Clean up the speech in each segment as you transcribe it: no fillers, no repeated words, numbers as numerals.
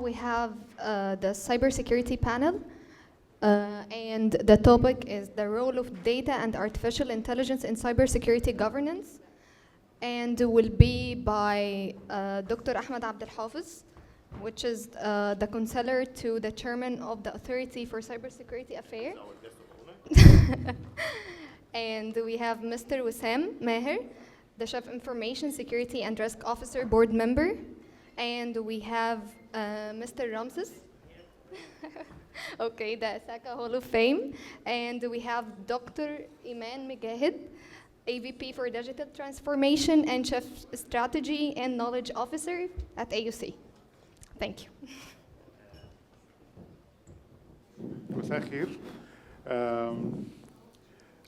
we have the cybersecurity panel, and the topic is the role of data and artificial intelligence in cybersecurity governance, and will be by Dr. Ahmed Abdel Hafiz, which is the counselor to the chairman of the Authority for Cybersecurity Affairs. And we have Mr. Wissam Maher, the Chief Information Security and Risk Officer Board Member. And we have Mr. Ramses. Okay, the SACA Hall of Fame. And we have Dr. Iman Mujahid, AVP for Digital Transformation and Chief Strategy and Knowledge Officer at AUC. Thank you. مساء الخير.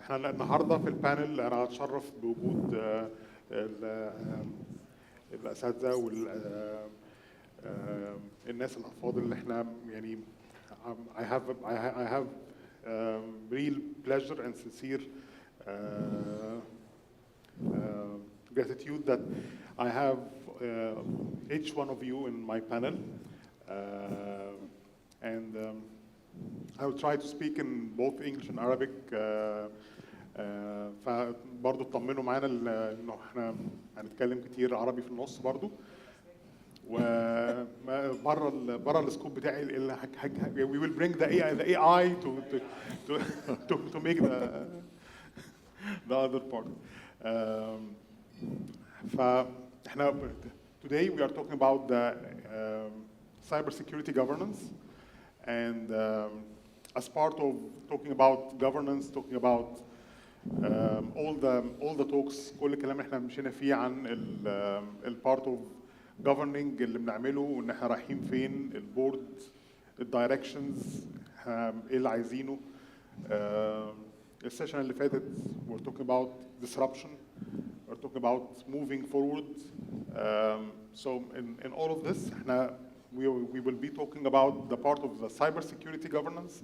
احنا النهارده في البانل انا اتشرف بوجود الاساتذه والناس الافاضل اللي احنا يعني I have real pleasure and sincere gratitude that I have each one of you in my panel, and I will try to speak in both English and Arabic. فبرضه اطمنوا معانا انه احنا هنتكلم كتير عربي في النص برضه. وبره السكوب بتاعي we will bring the AI to make the other part. فاحنا today we are talking about the cybersecurity governance, and as part of talking about governance, talking about all the talks، كل الكلام اللي احنا مشينا فيه عن ال part of governing اللي بنعمله وان احنا رايحين فين، البورد، الدايركشنز، ايه اللي عايزينه. السيشن اللي فاتت we're talking about disruption, we're talking about moving forward. So in all of this احنا we will be talking about the part of the cybersecurity governance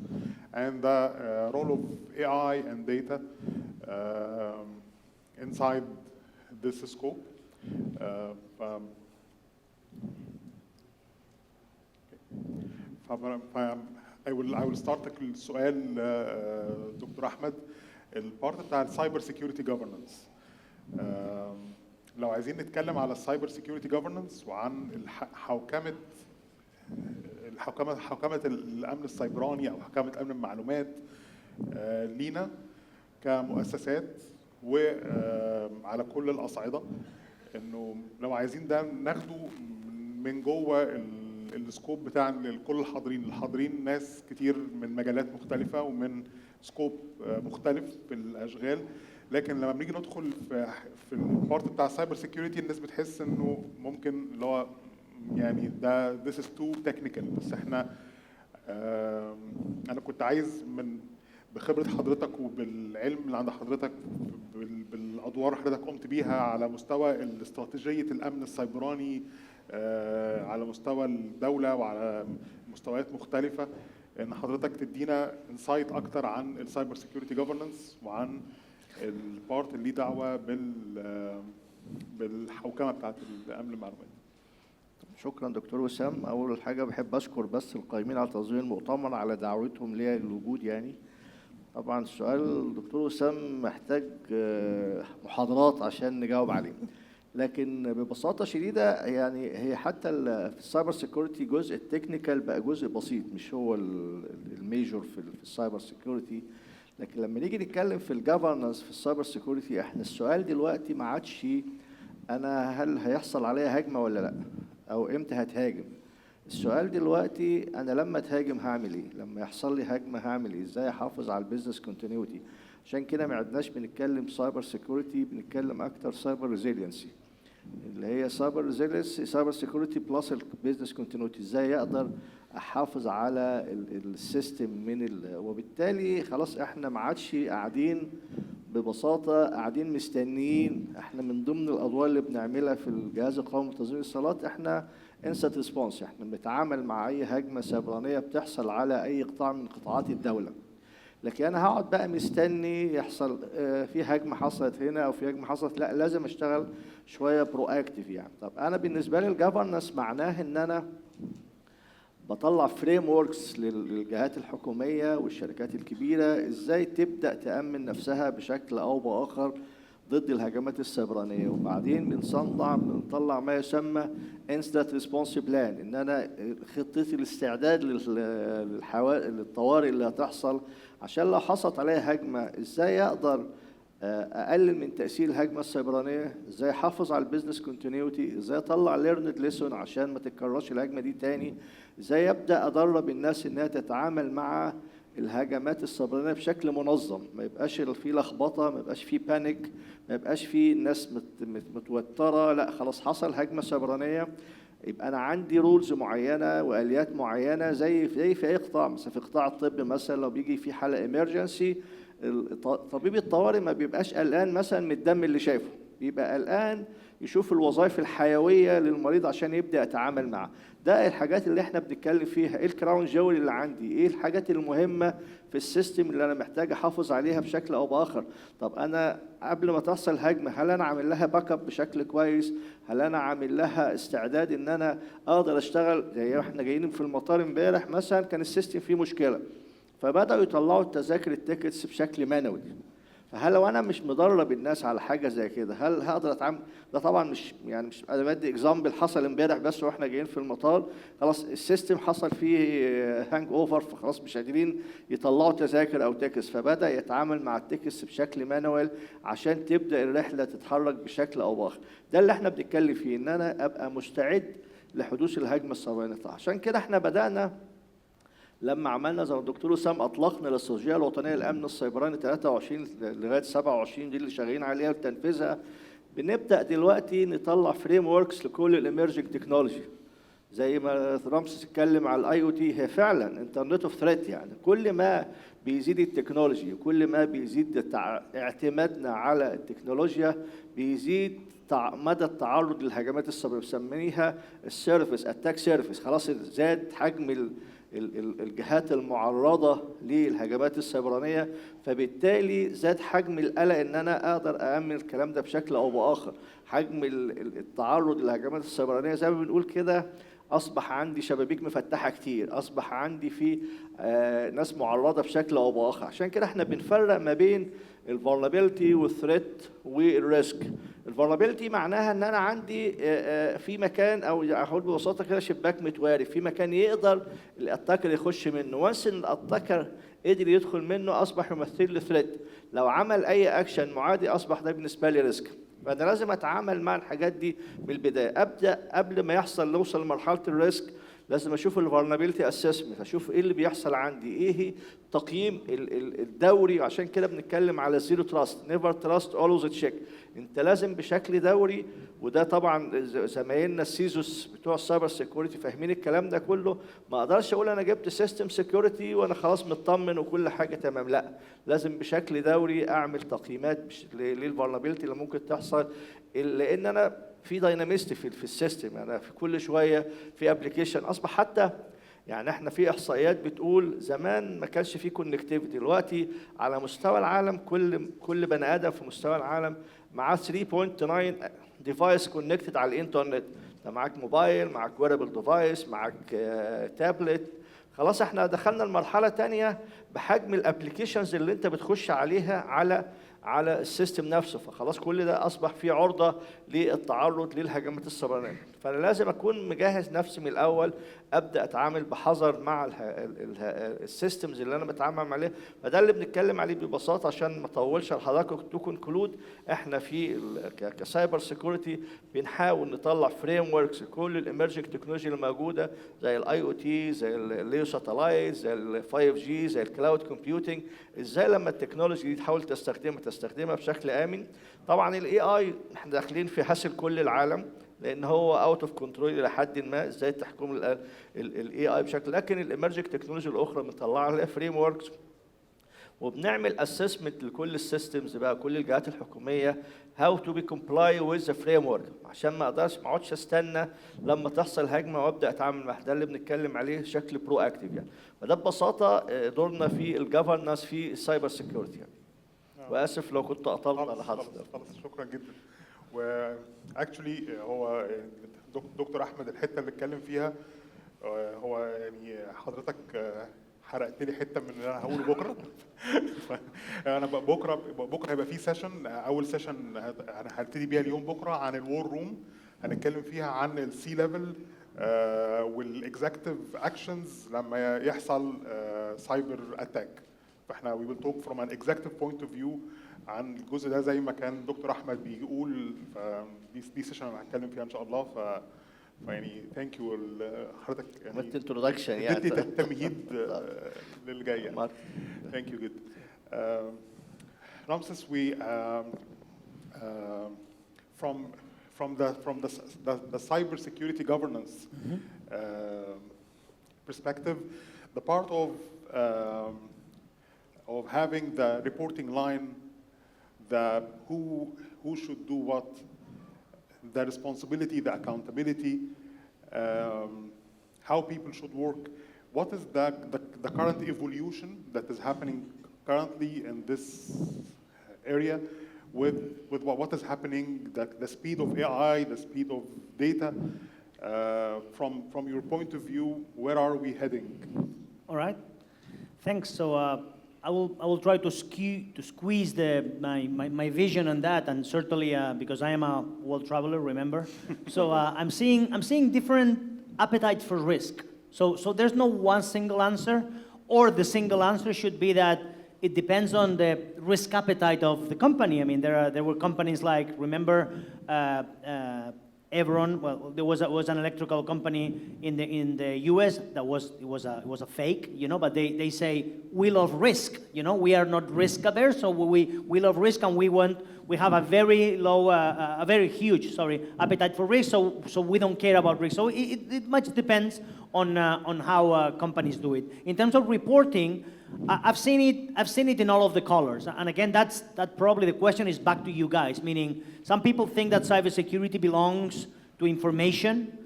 and the role of AI and data inside this scope. I will start السؤال دكتور أحمد، البارت بتاع السايبر سيكيورتي جوفرنانس. لو عايزين نتكلم على السايبر سيكيورتي جوفرنانس وعن حوكمة الأمن السيبراني أو حوكمة أمن المعلومات لينا كمؤسسات وعلى كل الأصعدة، إنه لو عايزين ده ناخده من جوه السكوب بتاع كل الحاضرين ناس كتير من مجالات مختلفة ومن سكوب مختلف في الأشغال، لكن لما بنيجي ندخل في البارت بتاع السايبر سيكيورتي الناس بتحس إنه ممكن اللي هو يعني ده this is too technical. بس احنا انا كنت عايز بخبرة حضرتك وبالعلم اللي عند حضرتك بالادوار اللي حضرتك قمت بيها على مستوى استراتيجية الامن السيبراني على مستوى الدولة وعلى مستويات مختلفة، ان حضرتك تدينا انسايت اكتر عن السايبر سيكيورتي جوفرنانس وعن البارت اللي دعوة بالحوكمة بتاعت الامن المعلوماتي. شكرا دكتور وسام. اول حاجه بحب اشكر بس القائمين على تنظيم المؤتمر على دعوتهم ليا للوجود. يعني طبعا السؤال دكتور وسام محتاج محاضرات عشان نجاوب عليه، لكن ببساطه شديده يعني هي حتى في السايبر سيكيورتي جزء التكنيكال بقى جزء بسيط، مش هو الميجور في السايبر سيكيورتي. لكن لما نيجي نتكلم في الجفرنس في السايبر سيكيورتي، احنا السؤال دلوقتي ما عادش انا هل هيحصل عليا هجمه ولا لا، او امتى هتهاجم. السؤال دلوقتي انا لما اتهاجم هعمل ايه، لما يحصل لي هجمه هعمل ايه، ازاي احافظ على البيزنس كونتينيوتي. عشان كده ما عدناش بنتكلم سايبر سيكيورتي، بنتكلم اكتر سايبر ريزيلينسي، اللي هي سايبر ريزيلينسي سايبر سيكيورتي بلس البيزنس كونتينيوتي. ازاي اقدر احافظ على السيستم وبالتالي خلاص احنا ما عادش قاعدين ببساطه قاعدين مستنيين. احنا من ضمن الادوار اللي بنعملها في الجهاز القومي لتنظيم الاتصالات احنا انسات ريسبونس، احنا بنتعامل مع اي هجمه سيبرانيه بتحصل على اي قطاع من قطاعات الدوله. لكن انا هقعد بقى مستني يحصل في هجمه حصلت هنا او في هجمه حصلت، لا لازم اشتغل شويه برو اكتيف يعني. طب انا بالنسبه لي الجفرنس معناه ان انا بطلع فريم وركس للجهات الحكوميه والشركات الكبيره ازاي تبدا تامن نفسها بشكل او باخر ضد الهجمات السيبرانيه. وبعدين بنطلع ما يسمى انسيدنت ريسبونس بلان، ان انا خطتي الاستعداد للطوارئ اللي هتحصل، عشان لو حصلت عليها هجمه ازاي اقدر اقلل من تاثير الهجمه السيبرانيه، ازاي احافظ على البيزنس كونتينيوتي، ازاي اطلع ليرند ليسون عشان ما تتكررش الهجمه دي تاني، ازاي ابدا ادرب الناس انها تتعامل مع الهجمات السيبرانيه بشكل منظم، ما يبقاش في لخبطه، ما يبقاش في بانيك، ما يبقاش في ناس متوتره. لا خلاص حصل هجمه سيبرانيه، يبقى انا عندي رولز معينه واليات معينه زي في اي قطاع. مثلا في قطاع الطب مثلا لو بيجي في حاله ايمرجنسي، طبيب الطوارئ ما بيبقاش قلقان مثلا من الدم اللي شايفه، بيبقى قلقان يشوف الوظائف الحيويه للمريض عشان يبدا يتعامل معه. ده الحاجات اللي احنا بنتكلم فيها، ايه الكراون جول اللي عندي، ايه الحاجات المهمه في السيستم اللي انا محتاج احافظ عليها بشكل او باخر. طب انا قبل ما تحصل هجمه هل انا عامل لها باك اب بشكل كويس؟ هل انا عامل لها استعداد ان انا اقدر اشتغل؟ زي احنا جايين في المطار امبارح مثلا كان السيستم فيه مشكله، فبداوا يطلعوا التذاكر التيكتس بشكل مانوي. فهل لو انا مش مدرب الناس على حاجه زي كده هل هقدر اتعامل؟ ده طبعا مش انا بدي اكزامبل حصل امبارح بس واحنا جايين في المطار، خلاص السيستم حصل فيه هانج اوفر، فخلاص مش قادرين يطلعوا تذاكر او تيكس، فبدا يتعامل مع التيكس بشكل مانوال عشان تبدا الرحله تتحرك بشكل او باخر. ده اللي احنا بنتكلم فيه، ان انا ابقى مستعد لحدوث الهجمه السيبرانيه. عشان كده احنا بدانا لما عملنا زي ما الدكتور وسام اطلقنا الاستراتيجيه الوطنيه للامن السيبراني 23 لغايه 27 دي اللي شغالين عليها وتنفيذها، بنبدا دلوقتي نطلع فريم وركس لكل الاميرجنج تكنولوجي. زي ما رامسيس اتكلم على الاي او تي، هي فعلا انترنت اوف ثريت، يعني كل ما بيزيد التكنولوجي وكل ما بيزيد اعتمادنا على التكنولوجيا بيزيد مدى التعرض للهجمات السيبرانيه، بنسميها السيرفيس اتاك سيرفيس. خلاص زاد حجم الجهات المعرضة للهجمات السيبرانية، فبالتالي زاد حجم القلق ان انا اقدر اامن الكلام ده بشكل او باخر. حجم التعرض للهجمات السيبرانية زي ما بنقول كده اصبح عندي شبابيك مفتحة كتير، اصبح عندي في ناس معرضة بشكل او باخر. عشان كده احنا بنفرق ما بين الفولنربيلتي والثريت والريسك. الفولنربيلتي معناها ان انا عندي في مكان، او هقول ببساطه كده شباك متواري في مكان يقدر الاتاكر يخش منه، وانس ان الاتاكر قدر يدخل منه اصبح يمثل لي ثريت. لو عمل اي اكشن معادي اصبح ده بالنسبه لي ريسك. فانا لازم اتعامل مع الحاجات دي من البدايه. ابدا قبل ما نوصل لمرحله الريسك لازم اشوف الفولنربيلتي اسسمنت، اشوف ايه اللي بيحصل عندي، ايه تقييم الدوري. عشان كده بنتكلم على زيرو تراست، نيفر تراست اولويز تشيك. انت لازم بشكل دوري، وده طبعا زمايلنا السيزوس بتوع السايبر سيكوريتي فاهمين الكلام ده كله. ما اقدرش اقول انا جبت سيستم سيكوريتي وانا خلاص مطمن وكل حاجه تمام، لا، لازم بشكل دوري اعمل تقييمات للفولنربيلتي اللي ممكن تحصل، لان انا في دايناميستي في السيستم. انا في كل شويه في ابلكيشن اصبح، حتى يعني احنا في احصائيات بتقول زمان ما كانش في كونكتيفيتي، دلوقتي على مستوى العالم كل بني ادم في مستوى العالم معاه 3.9 ديفايس كونكتد على الانترنت. انت معاك موبايل، معاك ويربل ديفايس، معاك تابلت. خلاص احنا دخلنا المرحله ثانيه بحجم الابلكيشنز اللي انت بتخش عليها على السيستم نفسه، فخلاص كل ده اصبح فيه عرضه للتعرض للهجمات السيبرانيه. فانا لازم اكون مجهز نفسي من الاول، ابدا اتعامل بحذر مع السيستمز اللي انا بتعامل عليها. فده اللي بنتكلم عليه ببساطه عشان ما اطولش على حضراتكم تو كونكلود. احنا في كسايبر سيكوريتي بنحاول نطلع فريم وركس لكل الاميرجنج تكنولوجي اللي موجوده، زي الاي او تي، زي الليو ساتلايت، زي ال 5 جي، زي الكلاود كومبيوتنج. ازاي لما التكنولوجي دي تحاول تستخدمها بشكل امن. طبعا الاي اي احنا داخلين في حاصل كل العالم، لان هو اوت اوف كنترول الى حد ما، ازاي تحكم الاي اي بشكل. لكن الاميرجنج تكنولوجي الاخرى بنطلع لها فريم وركس، وبنعمل اسسمنت لكل السيستمز بقى، كل الجهات الحكوميه هاو تو بي كومبلاي ويز ذا فريم ورك، عشان ما اقعدش استنى لما تحصل هجمه وابدا اتعامل معاها. ده اللي بنتكلم عليه بشكل برو اكتيف يعني. فده ببساطه دورنا في الجفرنس في السايبر سيكيورتي يعني. واسف لو كنت اطلت على حضرتك. خلاص شكرا جدا. واكشولي هو دكتور احمد الحته اللي اتكلم فيها هو يعني حضرتك حرقت لي حته من اللي انا هقوله بكره. انا بكره هيبقى في سيشن، اول سيشن انا هبتدي بيها اليوم بكره عن الوور روم. هنتكلم فيها عن السي ليفل والاكزكتيف اكشنز لما يحصل سايبر اتاك. فاحنا وي ويل توك فروم ان اكزكتيف بوينت اوف فيو عن الجزء ده زي ما كان دكتور احمد بيقول. فدي سيشن انا هتكلم فيها ان شاء الله. يعني ثانك يو حضرتك، يعني عملت انتروداكشن يعني اديتني تمهيد للي جاي يعني. ثانك يو جدا. Ramses, we from the cybersecurity governance perspective, the part of having the reporting line, who should do what, the responsibility, the accountability, how people should work. What is the current evolution that is happening currently in this area with what is happening, the speed of AI, the speed of data, from your point of view, where are we heading? All right, thanks. So I will try to squeeze my vision on that, and certainly because I am a world traveler, remember. So I'm seeing different appetites for risk. So there's no one single answer, or the single answer should be that it depends on the risk appetite of the company. I mean, there were companies like, remember, Evron. Well, there was an electrical company in the U.S. that was a fake, you know. But they say we love risk, you know. We are not risk averse, so we love risk, and we have a very low, a very huge, appetite for risk. So we don't care about risk. So it much depends on how companies do it. In terms of reporting, I've seen it in all of the colors. And again, that probably the question is back to you guys, meaning some people think that cybersecurity belongs to information.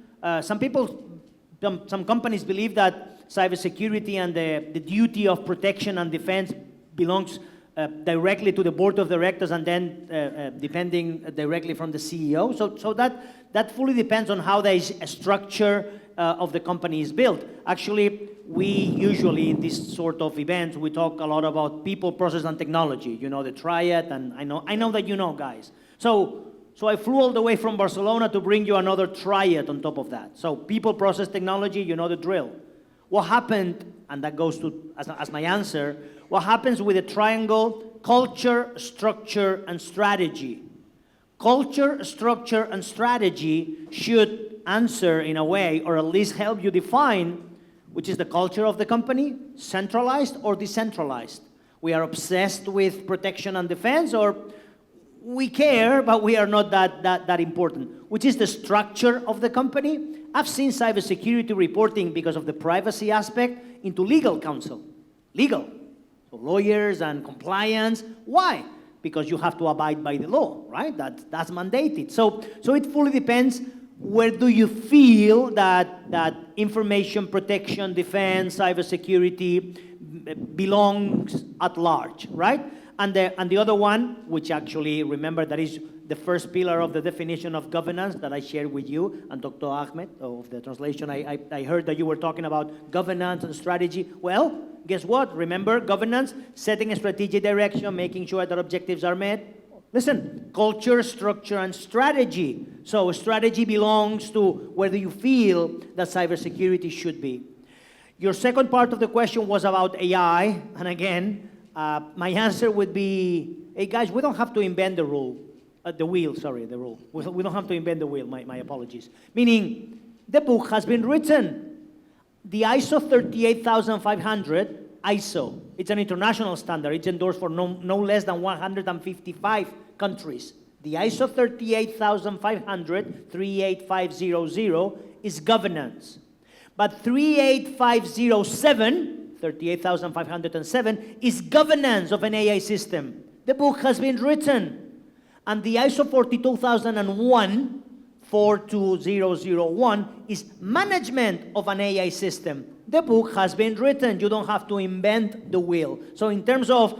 Some companies believe that cybersecurity and the duty of protection and defense belongs directly to the board of directors, and then depending directly from the CEO. So that fully depends on how the structure of the company is built. Actually, we usually in this sort of events, we talk a lot about people, process, and technology. You know, the triad, and I know that you know, guys. So I flew all the way from Barcelona to bring you another triad on top of that. So people, process, technology, you know the drill. What happened, and that goes to as my answer, what happens with the triangle: culture, structure, and strategy. Culture, structure, and strategy should answer in a way, or at least help you define, which is the culture of the company, centralized or decentralized. We are obsessed with protection and defense, or we care, but we are not that important. Which is the structure of the company? I've seen cybersecurity reporting, because of the privacy aspect, into legal counsel. Legal. So lawyers and compliance. Why? Because you have to abide by the law, right? That's mandated. So it fully depends. Where do you feel that information protection, defense, cybersecurity belongs at large, right? And the other one, which actually, remember, that is the first pillar of the definition of governance that I shared with you and Dr. Ahmed of the translation. I heard that you were talking about governance and strategy. Well, guess what? Remember, governance, setting a strategic direction, making sure that objectives are met. Listen, culture, structure, and strategy. So strategy belongs to where do you feel that cybersecurity should be. Your second part of the question was about AI, and again, my answer would be, hey guys, we don't have to invent the rule. The wheel, sorry, the rule. We don't have to invent the wheel, my apologies. Meaning, the book has been written. The ISO 38500, ISO, it's an international standard. It's endorsed for no less than 155 countries. The ISO 38500, 38500 is governance. But 38507, 38507 is governance of an AI system. The book has been written. And the ISO 42001, 42001 is management of an AI system. The book has been written. You don't have to invent the wheel. So in terms of,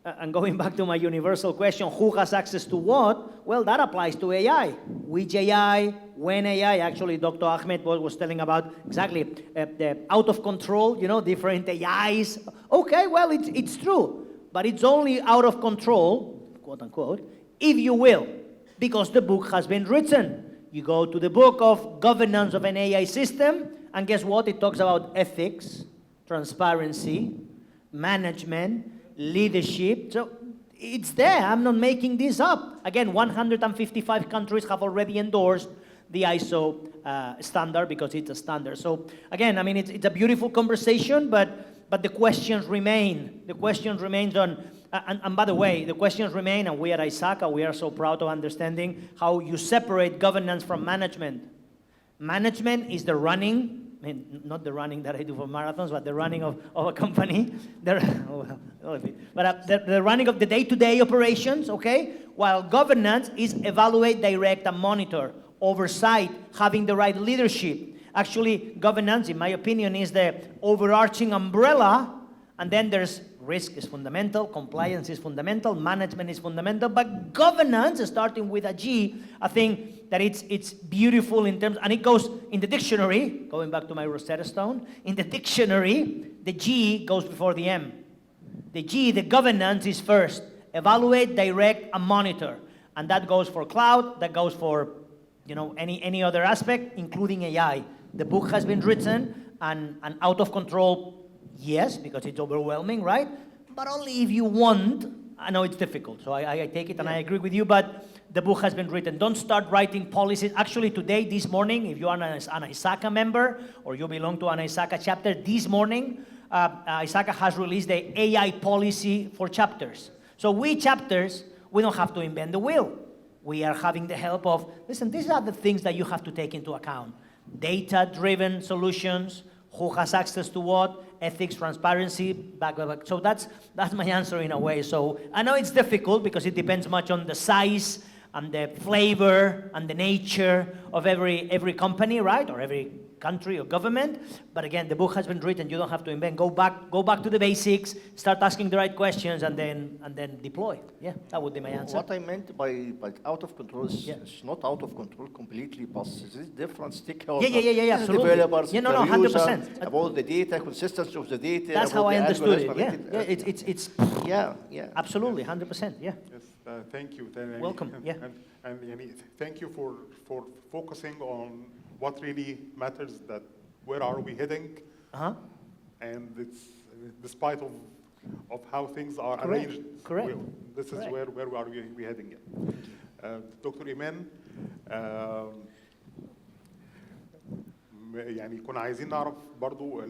and going back to my universal question, who has access to what? Well, that applies to AI. Which AI, when AI, actually Dr. Ahmed was telling about exactly the out of control, you know, different AIs. Okay, well, it's true, but it's only out of control, quote unquote, if you will, because the book has been written. You go to the book of governance of an AI system, and guess what? It talks about ethics, transparency, management, leadership. So it's there. I'm not making this up. Again, 155 countries have already endorsed the ISO standard because it's a standard. So again, I mean, it's a beautiful conversation, but the questions remain. The questions remain on, and by the way, the questions remain, and we at ISACA, we are so proud of understanding how you separate governance from management. Management is the running, I mean, not the running that I do for marathons, but the running of a company. The running of the day-to-day operations, okay? While governance is evaluate, direct, and monitor. Oversight, having the right leadership. Actually, governance, in my opinion, is the overarching umbrella, and then there's risk is fundamental, compliance is fundamental, management is fundamental, but governance, starting with a G, I think that it's beautiful in terms, and it goes in the dictionary, going back to my Rosetta Stone, in the dictionary, the G goes before the M. The G, the governance is first. Evaluate, direct, and monitor. And that goes for cloud, that goes for, you know, any other aspect, including AI. The book has been written, and out of control, yes, because it's overwhelming, right? But only if you want. I know it's difficult, so I take it and I agree with you, but the book has been written. Don't start writing policies. Actually, today, this morning, if you are an ISACA member or you belong to an ISACA chapter, this morning, ISACA has released the AI policy for chapters. So we chapters, we don't have to invent the wheel. We are having the help of, listen, these are the things that you have to take into account. Data-driven solutions, who has access to what, ethics, transparency, back. So that's my answer in a way. So I know it's difficult because it depends much on the size and the flavor and the nature of every company, right? Or every country or government. But again, the book has been written. You don't have to invent. Go back to the basics, start asking the right questions, and then deploy. Yeah, that would be my answer. What I meant by out of control is it's not out of control completely, but it's different stakeholders. Yeah, absolutely. Developers, yeah, no, 100%. About the data, consistency of the data. That's how I understood it. Yeah, it's yeah. Absolutely, 100%. Yeah. Yes, thank you. Welcome. Yeah. And Yani, thank you for focusing on what really matters, that where are we heading, and it's despite of how things are arranged. Correct. This is where are we heading. Dr. Iman, يعني كنا عايزين نعرف برضو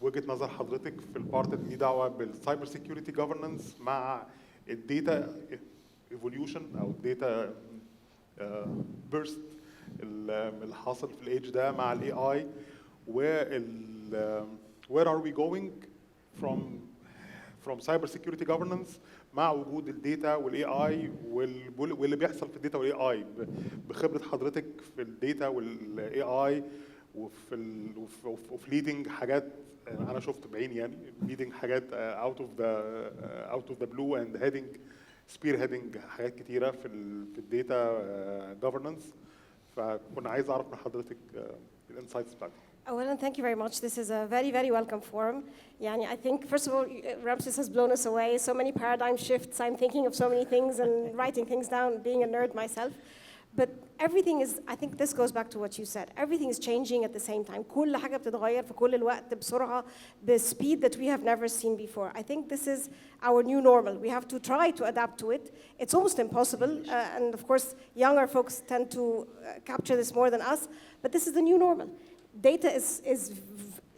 وجهة نظر حضرتك في البارت اللي ليه دعوة بالسايبر سيكيورتي جوفرنانس مع الداتا ايفوليوشن او الداتا بيرست اللي حاصل في الايدج ده مع الاي اي where are we going from cyber security governance مع وجود الداتا والاي اي واللي بيحصل في الداتا والاي اي بخبره حضرتك في الداتا والاي اي وفي ليدنج حاجات انا شفت بعيني يعني ليدنج حاجات out of the blue and spearheading حاجات كتيره في الداتا governance. فكنا عايز اعرف من حضرتك الانسايتس بتاعتك. Well, thank you very much. This is a very, very welcome forum. I think, first of all, Ramses has blown us away. So many paradigm shifts. I'm thinking of so many things and writing things down, being a nerd myself. But everything is, I think this goes back to what you said. Everything is changing at the same time. كل حاجة بتتغير في كل الوقت بسرعة, the speed that we have never seen before. I think this is our new normal. We have to try to adapt to it. It's almost impossible. And of course, younger folks tend to capture this more than us. But this is the new normal. Data is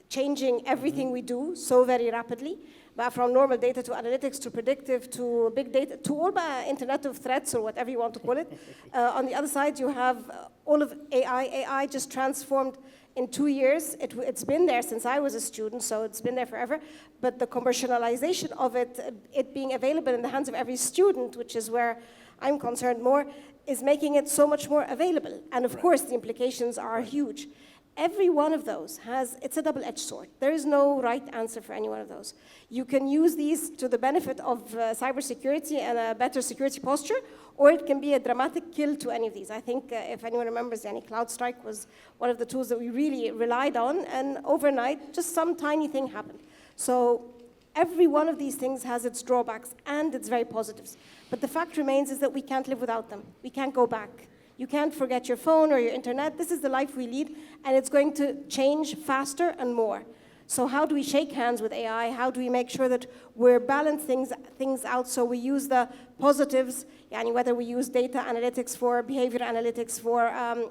changing everything we do so very rapidly. But from normal data to analytics to predictive to big data to all the Internet of Threats or whatever you want to call it. On the other side, you have all of AI. AI just transformed in 2 years. It's been there since I was a student, so it's been there forever. But the commercialization of it being available in the hands of every student, which is where I'm concerned more, is making it so much more available. And of course, the implications are huge. Every one of those it's a double-edged sword. There is no right answer for any one of those. You can use these to the benefit of cybersecurity and a better security posture, or it can be a dramatic kill to any of these. I think if anyone remembers, CloudStrike was one of the tools that we really relied on, and overnight, just some tiny thing happened. So every one of these things has its drawbacks and its very positives. But the fact remains is that we can't live without them. We can't go back. You can't forget your phone or your internet. This is the life we lead, and it's going to change faster and more. So how do we shake hands with AI? How do we make sure that we're balancing things out so we use the positives, whether we use data analytics for behavior analytics,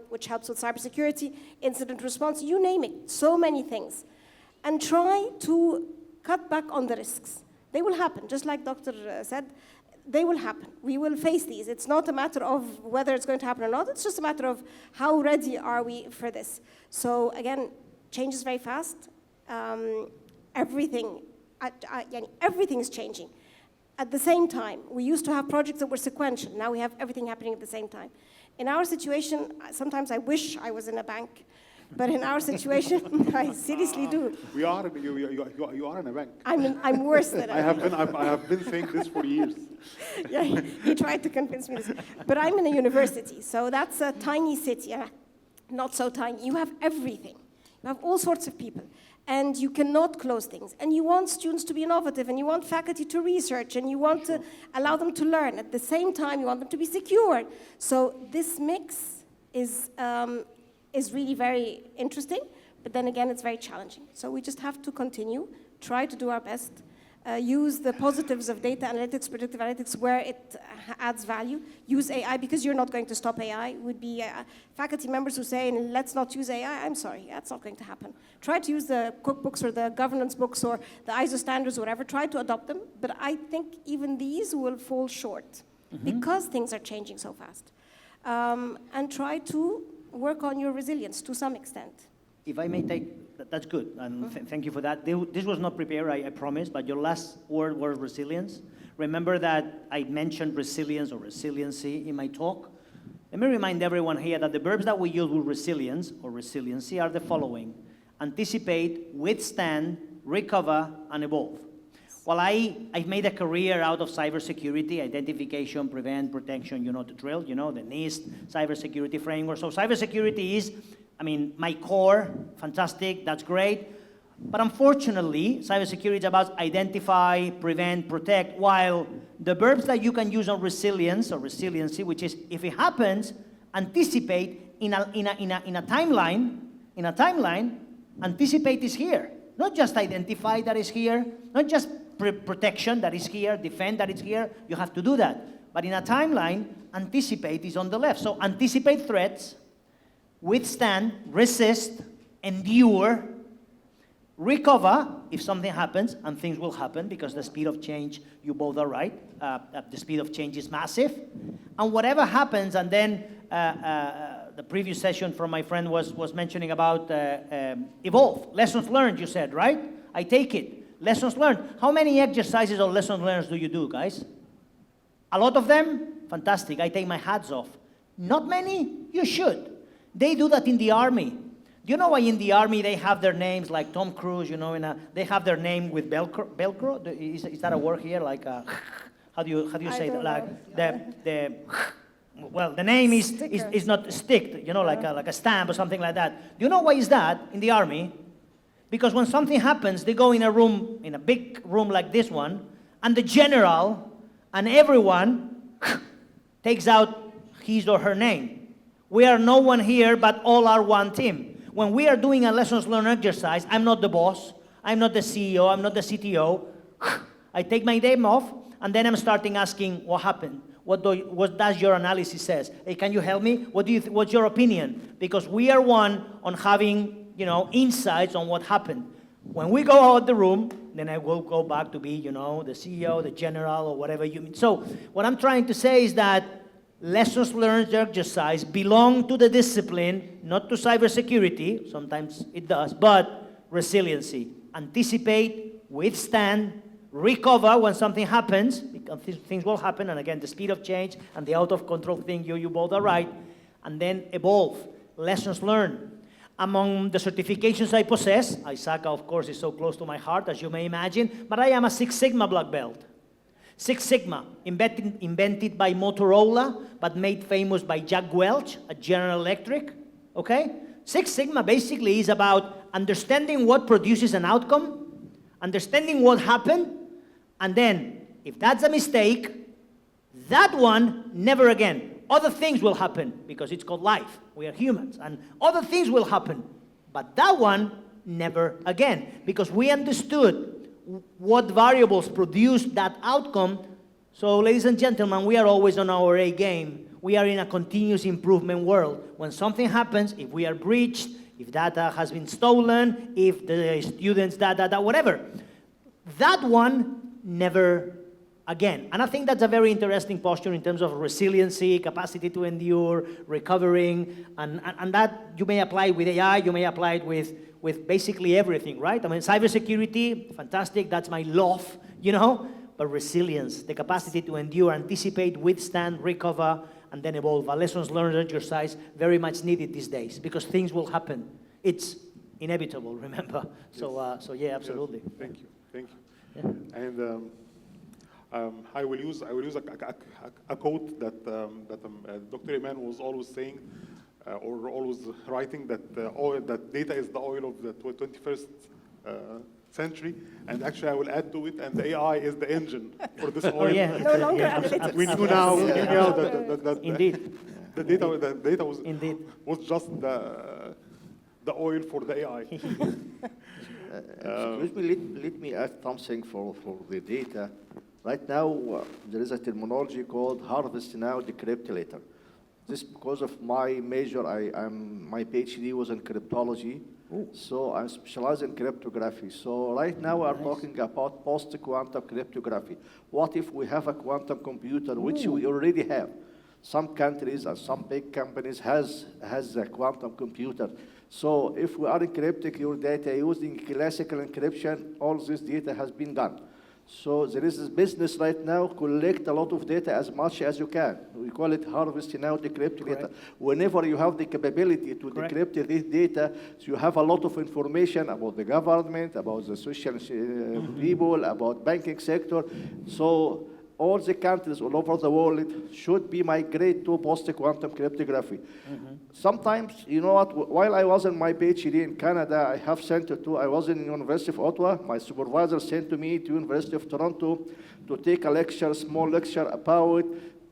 which helps with cybersecurity, incident response, you name it, so many things. And try to cut back on the risks. They will happen, just like Dr. said. They will happen. We will face these. It's not a matter of whether it's going to happen or not. It's just a matter of how ready are we for this. So again, change is very fast. Everything is changing. At the same time, we used to have projects that were sequential. Now we have everything happening at the same time. In our situation, sometimes I wish I was in a bank. But in our situation, I seriously do. You are in a bank. I'm worse than I have been saying this for years. Yeah, he tried to convince me this. But I'm in a university, so that's a tiny city. Not so tiny. You have everything. You have all sorts of people. And you cannot close things. And you want students to be innovative, and you want faculty to research, and you want to allow them to learn. At the same time, you want them to be secure. So this mix is really very interesting, but then again, it's very challenging. So we just have to continue, try to do our best, use the positives of data analytics, predictive analytics, where it adds value. Use AI, because you're not going to stop AI. Would be faculty members who say, let's not use AI. I'm sorry, that's not going to happen. Try to use the cookbooks or the governance books or the ISO standards or whatever. Try to adopt them, but I think even these will fall short because things are changing so fast. And try to work on your resilience to some extent. If I may take, that's good, and thank you for that. This was not prepared, I promise, but your last word was resilience. Remember that I mentioned resilience or resiliency in my talk? Let me remind everyone here that the verbs that we use with resilience or resiliency are the following: anticipate, withstand, recover, and evolve. Well, I've made a career out of cybersecurity, identification, prevent, protection, you know the drill, the NIST cybersecurity framework. So cybersecurity is, my core, fantastic, that's great. But unfortunately, cybersecurity is about identify, prevent, protect, while the verbs that you can use on resilience or resiliency, which is if it happens, anticipate in a timeline, anticipate is here. Not just identify that is here, not just protection that is here, defend that is here, you have to do that. But in a timeline, anticipate is on the left. So anticipate threats, withstand, resist, endure, recover if something happens, and things will happen because the speed of change, you both are right, the speed of change is massive. And whatever happens, and then the previous session from my friend was mentioning about evolve, lessons learned, you said, right? I take it. Lessons learned. How many exercises or lessons learned do you do, guys? A lot of them? Fantastic. I take my hats off. Not many? You should. They do that in the army. Do you know why in the army they have their names like Tom Cruise, they have their name with Velcro? Is that a word here? Like, how do you say it? Like well, the name is not sticked, like a stamp or something like that. Do you know why is that in the army? Because when something happens, they go in a room, in a big room like this one, and the general and everyone takes out his or her name. We are no one here, but all are one team. When we are doing a lessons learned exercise, I'm not the boss, I'm not the CEO, I'm not the CTO. I take my name off, and then I'm starting asking, what happened? What does your analysis says? Hey, can you help me? What's your opinion? Because we are one on having insights on what happened. When we go out the room, then I will go back to be, the CEO, the general, or whatever you mean. So what I'm trying to say is that lessons learned exercise belong to the discipline, not to cybersecurity. Sometimes it does, but resiliency. Anticipate, withstand, recover when something happens, because things will happen, and again, the speed of change and the out of control thing, you both are right, and then evolve, lessons learned. Among the certifications I possess, ISACA, of course, is so close to my heart, as you may imagine, but I am a Six Sigma Black Belt. Six Sigma, invented by Motorola, but made famous by Jack Welch at General Electric, okay? Six Sigma basically is about understanding what produces an outcome, understanding what happened, and then, if that's a mistake, that one, never again. Other things will happen, because it's called life. We are humans, and other things will happen. But that one, never again, because we understood what variables produce that outcome. So, ladies and gentlemen, we are always on our A game. We are in a continuous improvement world. When something happens, if we are breached, if data has been stolen, if the students, whatever, that one, never again. And I think that's a very interesting posture in terms of resiliency, capacity to endure, recovering, and that you may apply with AI, you may apply it with basically everything, right? I mean, cybersecurity, fantastic, that's my love, you know, but resilience, the capacity to endure, anticipate, withstand, recover, and then evolve. A lessons learned exercise very much needed these days, because things will happen. It's inevitable, remember? Yes. So yeah, absolutely. Yes. Thank you. Yeah. And I will use a quote that Dr. Iman was always saying, or always writing, that that data is the oil of the 21st century, and actually I will add to it, and the AI is the engine for this oil. Yeah. No longer analytics. We knew now, that Indeed. the data was Indeed. was just the oil for the AI. Excuse me, let me add something for the data. Right now, there is a terminology called harvest now, decrypt later. This because of my major, my PhD was in cryptology, so I'm specialized in cryptography. So right now, we are talking about post-quantum cryptography. What if we have a quantum computer, which we already have? Some countries and some big companies has a quantum computer. So if we are encrypting your data using classical encryption, all this data has been done. So there is this business right now, collect a lot of data as much as you can. We call it harvest now, decrypt data. Whenever you have the capability to decrypt this data, so you have a lot of information about the government, about the social people, about banking sector. So all the countries all over the world should be migrate to post-quantum cryptography. Sometimes, you know what, while I was in my PhD in Canada, I have sent it to, I was in the University of Ottawa, my supervisor sent to me to University of Toronto to take a lecture, small lecture about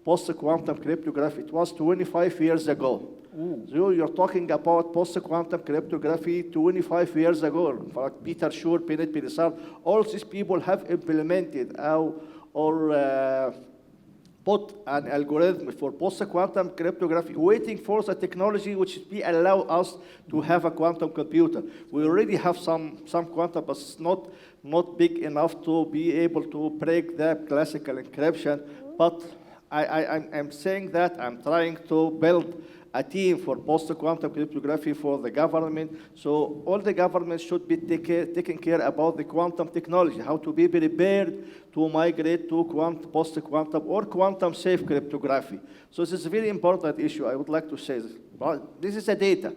post-quantum cryptography. It was 25 years ago. So you're talking about post-quantum cryptography 25 years ago. In fact, Peter Shor, Bennett Pelisard, all these people have implemented or put an algorithm for post-quantum cryptography, waiting for the technology which will allow us to have a quantum computer. We already have some quantum, but it's not big enough to be able to break the classical encryption. But I'm saying that I'm trying to build a team for post-quantum cryptography for the government. So all the governments should be taking care about the quantum technology, how to be prepared to migrate to post-quantum or quantum-safe cryptography. So this is a very important issue. I would like to say this. But this is the data.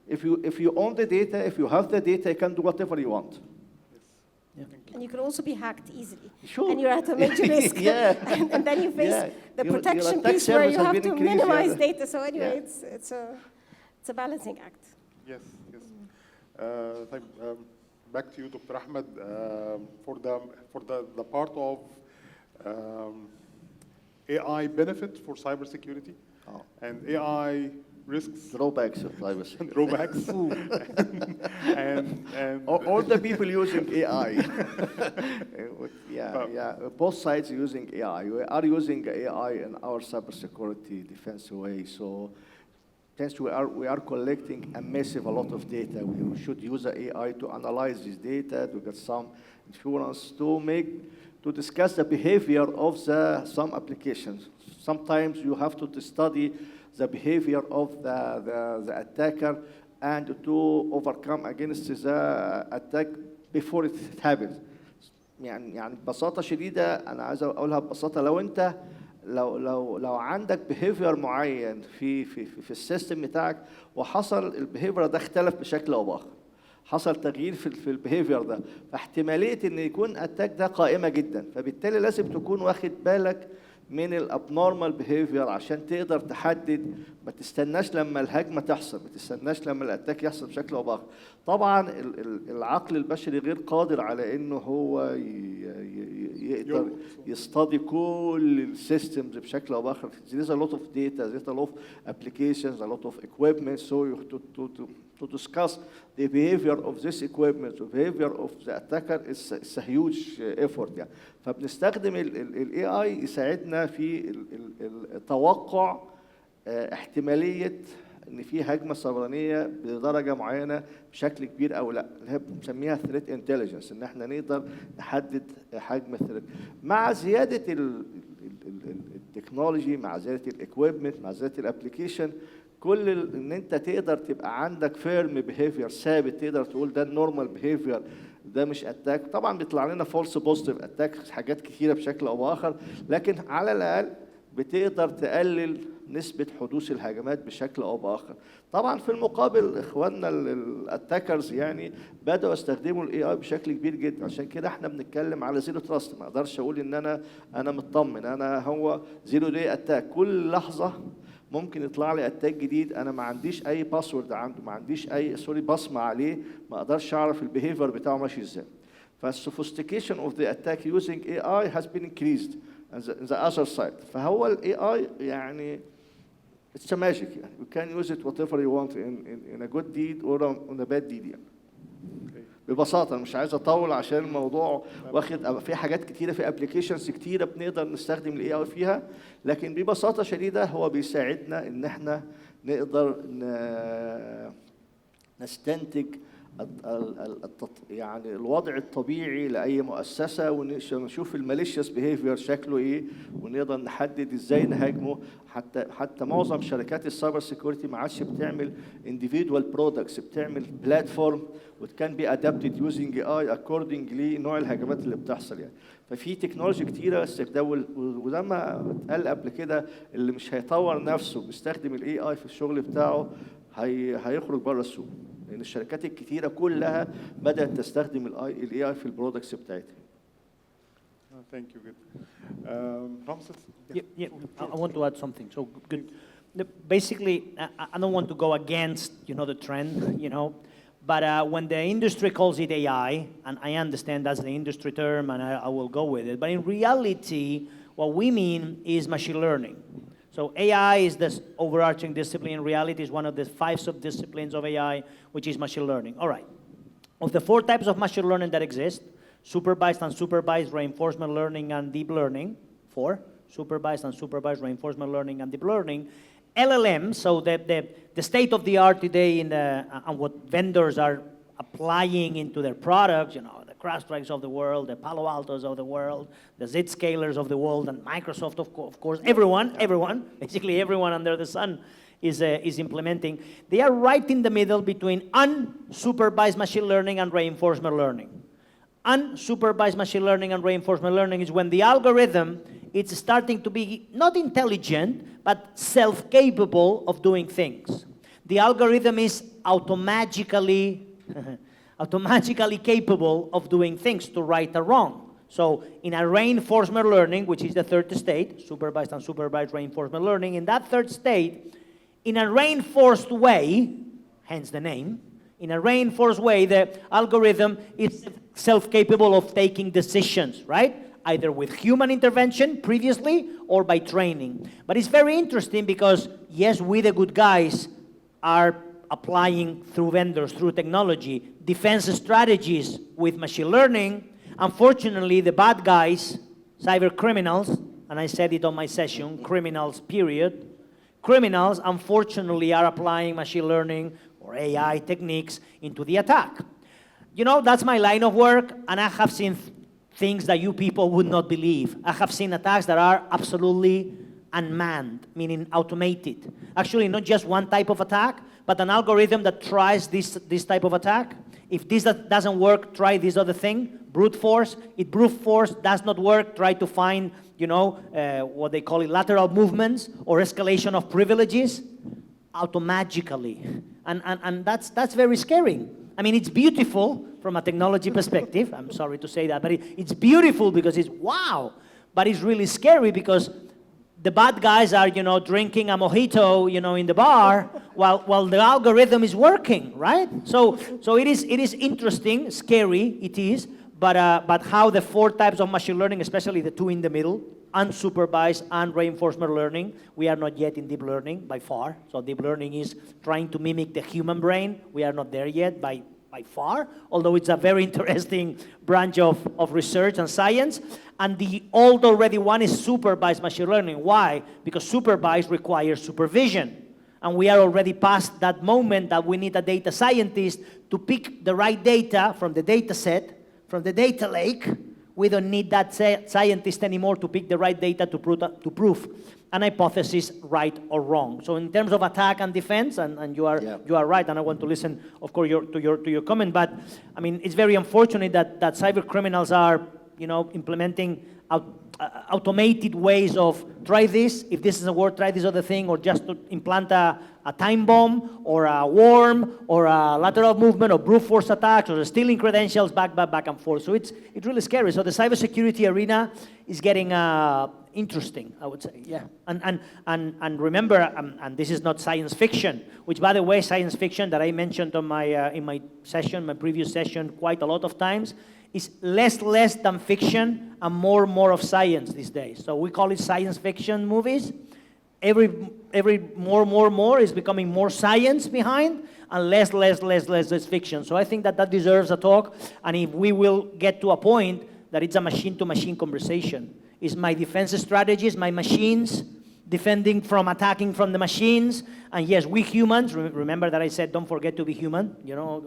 If you own the data, if you have the data, you can do whatever you want. And you can also be hacked easily. Sure. And you're at a major risk. And then you face the protection piece where you have to minimize data. So anyway, it's a balancing act. Yes. Back to you, Dr. Ahmed, for the part of AI benefit for cybersecurity and AI risks. Drawbacks of cybersecurity. Drawbacks. and all the people using AI. Both sides using AI. We are using AI in our cybersecurity defense way. So since we are collecting a lot of data, we should use the AI to analyze this data, to get some insurance, to discuss the behavior of some applications. Sometimes you have to study the behavior of the attacker and to overcome against the attack before it happens. يعني ببساطة شديدة أنا عايز أقولها ببساطة، لو عندك behavior معين في السيستم بتاعك، وحصل البيهيفير ده اختلف بشكل او باخر، حصل تغيير في البيهيفير ده، فاحتماليه ان يكون اتاك ده قائمه جدا. فبالتالي لازم تكون واخد بالك من الابنورمال بيهيفير عشان تقدر تحدد. ما تستناش لما الهجمه تحصل، ما تستناش لما الاتاك يحصل بشكل او باخر. طبعا العقل البشري غير قادر على انه هو يقدر يستدي كل السيستمز بشكل او باخر. there is a lot of data, there is a lot of applications, a lot of equipment, so you to discuss the behavior of this equipment, the behavior of the attacker is a huge effort يعني. فبنستخدم ال AI يساعدنا في التوقع احتمالية ان في هجمة سيبرانية بدرجة معينة بشكل كبير او لا، اللي هي بنسميها threat intelligence، ان احنا نقدر نحدد حجم الثريت. مع زيادة التكنولوجي، مع زيادة الاكويبمنت، مع زيادة الابلكيشن، كل ان انت تقدر تبقى عندك فيرم بيهيفير ثابت، تقدر تقول ده النورمال بيهيفير، ده مش اتاك. طبعا بيطلع لنا فولس بوزيتيف اتاك، حاجات كثيره بشكل او باخر، لكن على الاقل بتقدر تقلل نسبه حدوث الهجمات بشكل او باخر. طبعا في المقابل اخواننا الاتاكرز يعني بداوا يستخدموا الاي اي بشكل كبير جدا، عشان كده احنا بنتكلم على زيرو تراست. ما اقدرش اقول ان انا مطمن، هو زيرو دي اتاك، كل لحظه ممكن يطلع لي اتاك جديد، انا ما عنديش اي باسورد عنده، ما عنديش اي بصمه عليه، ما اقدرش اعرف البيهيفير بتاعه ماشي ازاي. فالسوفيستيكيشن اوف ذا اتاك يوزنج اي اي has been increased on the other side. فهو الاي اي يعني it's a magic يعني. You can use it whatever you want in a good deed or on a bad deed يعني. ببساطه مش عايز اطول عشان الموضوع واخد في حاجات كتيره، في ابلكيشنز كتيره بنقدر نستخدم الاي اي فيها، لكن ببساطه شديده هو بيساعدنا ان احنا نقدر نستنتج يعني الوضع الطبيعي لاي مؤسسه، ونشوف الماليشيوس بيهيفير شكله ايه، ونقدر نحدد ازاي نهاجمه. حتى معظم شركات السايبر سيكوريتي ما عادش بتعمل individual products، بتعمل بلاتفورم وكان بي ادابتد يوزنج اي اكوردنج لنوع الهجمات اللي بتحصل يعني. ففي تكنولوجي كتيره استخدام، وزي ما اتقال قبل كده اللي مش هيطور نفسه بيستخدم الاي اي في الشغل بتاعه هيخرج بره السوق، لان الشركات الكتيره كلها بدات تستخدم الاي اي في البرودكتس بتاعتها. Thank you. Good. Ramses? Yeah, I want to add something. So good. Basically, I don't want to go against, the trend, but when the industry calls it AI, and I understand that's the industry term, and I will go with it, but in reality, what we mean is machine learning. So AI is this overarching discipline. In reality, is one of the 5 sub-disciplines of AI, which is machine learning. All right. Of the 4 types of machine learning that exist, supervised, unsupervised, reinforcement learning, and deep learning, 4, supervised, unsupervised, reinforcement learning, and deep learning. LLM, so the state of the art today and what vendors are applying into their products, the CrowdStrikes of the world, the Palo Altos of the world, the Zscalers of the world, and Microsoft, of course, everyone, basically everyone under the sun is implementing. They are right in the middle between unsupervised machine learning and reinforcement learning. Unsupervised machine learning and reinforcement learning is when the algorithm is starting to be not intelligent, but self-capable of doing things. The algorithm is automatically capable of doing things to right or wrong. So in a reinforcement learning, which is the 3rd state, supervised and supervised reinforcement learning, in that 3rd state, in a reinforced way, hence the name, in a reinforced way, the algorithm is self-capable of taking decisions, right? Either with human intervention previously or by training. But it's very interesting because, yes, we the good guys are applying through vendors, through technology, defense strategies with machine learning. Unfortunately, the bad guys, cyber criminals, and I said it on my session, criminals, period. Criminals, unfortunately, are applying machine learning or AI techniques into the attack. That's my line of work, and I have seen things that you people would not believe. I have seen attacks that are absolutely unmanned, meaning automated. Actually, not just one type of attack, but an algorithm that tries this type of attack. If this doesn't work, try this other thing. brute force. If brute force does not work, try to find, what they call it, lateral movements or escalation of privileges automatically. And that's very scary. I mean, it's beautiful from a technology perspective. I'm sorry to say that, but it's beautiful because it's wow. But it's really scary because the bad guys are, drinking a mojito, in the bar, while the algorithm is working, right? So it is interesting, scary, it is, but how the 4 types of machine learning, especially the 2 in the middle, unsupervised and reinforcement learning, we are not yet in deep learning by far. So deep learning is trying to mimic the human brain. We are not there yet by far, although it's a very interesting branch of research and science. And the old already one is supervised machine learning. Why? Because supervised requires supervision. And we are already past that moment that we need a data scientist to pick the right data from the data set, from the data lake. We don't need that scientist anymore to pick the right data to prove an hypothesis right or wrong. So in terms of attack and defense, and you are right, and I want to listen, of course, to your comment, but I mean, it's very unfortunate that cyber criminals are, implementing automated ways of try this, if this is a word, try this other thing, or just to implant a time bomb, or a worm, or a lateral movement, or brute force attacks, or stealing credentials back and forth. So it's really scary. So the cybersecurity arena is getting interesting, I would say, yeah. And remember, and this is not science fiction, which, by the way, science fiction that I mentioned on my in my previous session, quite a lot of times, is less than fiction and more of science these days. So we call it science fiction movies. Every more is becoming more science behind and less fiction. So I think that deserves a talk. And if we will get to a point that it's a machine-to-machine conversation, is my defense strategies, my machines defending from attacking from the machines, and yes, we humans, remember that I said don't forget to be human,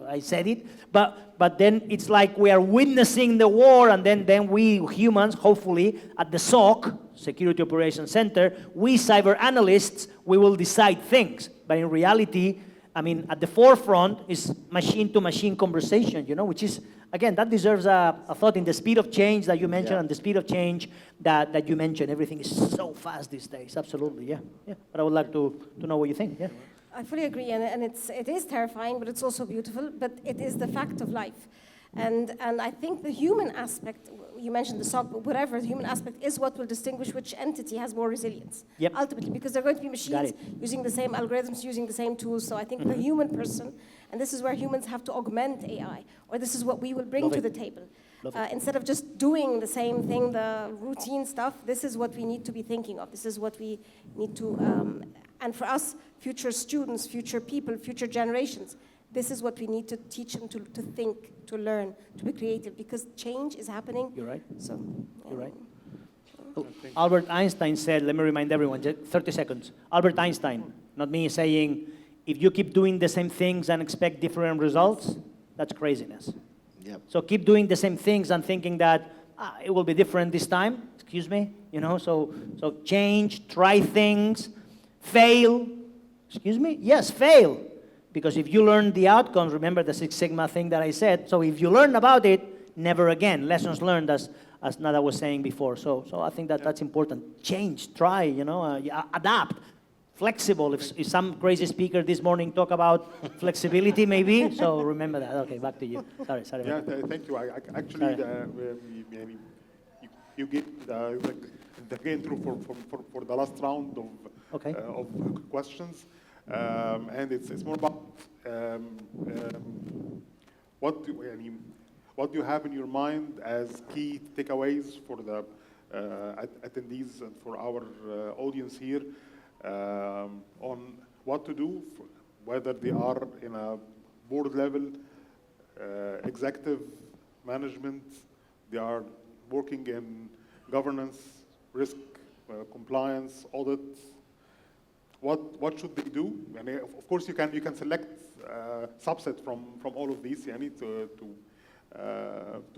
I said it, but then it's like we are witnessing the war, and then we humans, hopefully, at the SOC, Security Operations Center, we cyber analysts, we will decide things, but in reality, I mean, at the forefront is machine-to-machine conversation, which is, again, that deserves a thought in the speed of change that you mentioned, and the speed of change that you mentioned. Everything is so fast these days, absolutely, yeah. But I would like to know what you think, yeah. I fully agree, and it is terrifying, but it's also beautiful, but it is the fact of life. And I think the human aspect, you mentioned the SOC, but whatever, the human aspect is what will distinguish which entity has more resilience. Yep. Ultimately, because they're going to be machines using the same algorithms, using the same tools. So I think the human person, and this is where humans have to augment AI, or this is what we will bring to the table. Instead of just doing the same thing, the routine stuff, this is what we need to be thinking of. This is what we need to, and for us, future students, future people, future generations, this is what we need to teach them to think, to learn, to be creative, because change is happening. You're right. So, You're right. Albert Einstein said, let me remind everyone, just 30 seconds. Albert Einstein, not me, saying, if you keep doing the same things and expect different results, that's craziness. Yep. So keep doing the same things and thinking that it will be different this time, excuse me, so change, try things, fail, excuse me, yes, fail. Because if you learn the outcomes, remember the Six Sigma thing that I said, so if you learn about it, never again. Lessons learned, as Nada was saying before. So I think that's important. Change, try, adapt, flexible. If some crazy speaker this morning talk about flexibility, maybe, so remember that. Okay, back to you. Sorry. Yeah, thank you. Actually, you get the gain through for the last round of questions. And it's more about what do you have in your mind as key takeaways for the attendees and for our audience here on what to do, whether they are in a board level, executive management, they are working in governance, risk, compliance, audit. What should they do? And of course, you can select subset from all of these, to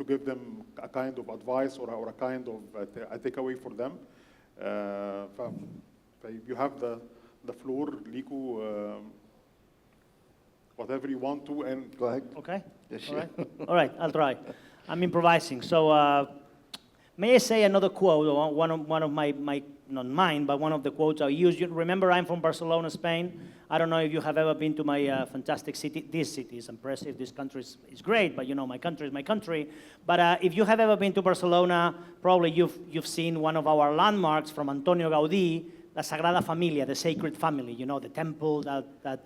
give them a kind of advice or a kind of a takeaway for them. You have the floor, Liku, whatever you want to, and go ahead. Okay. Yes, All right. All right, I'll try. I'm improvising. So may I say another quote, one of my, not mine, but one of the quotes I use. You remember, I'm from Barcelona, Spain. I don't know if you have ever been to my fantastic city. This city is impressive. This country is great, but you know, my country is my country. But if you have ever been to Barcelona, probably you've seen one of our landmarks from Antonio Gaudí, La Sagrada Familia, the Sacred Family, you know, the temple that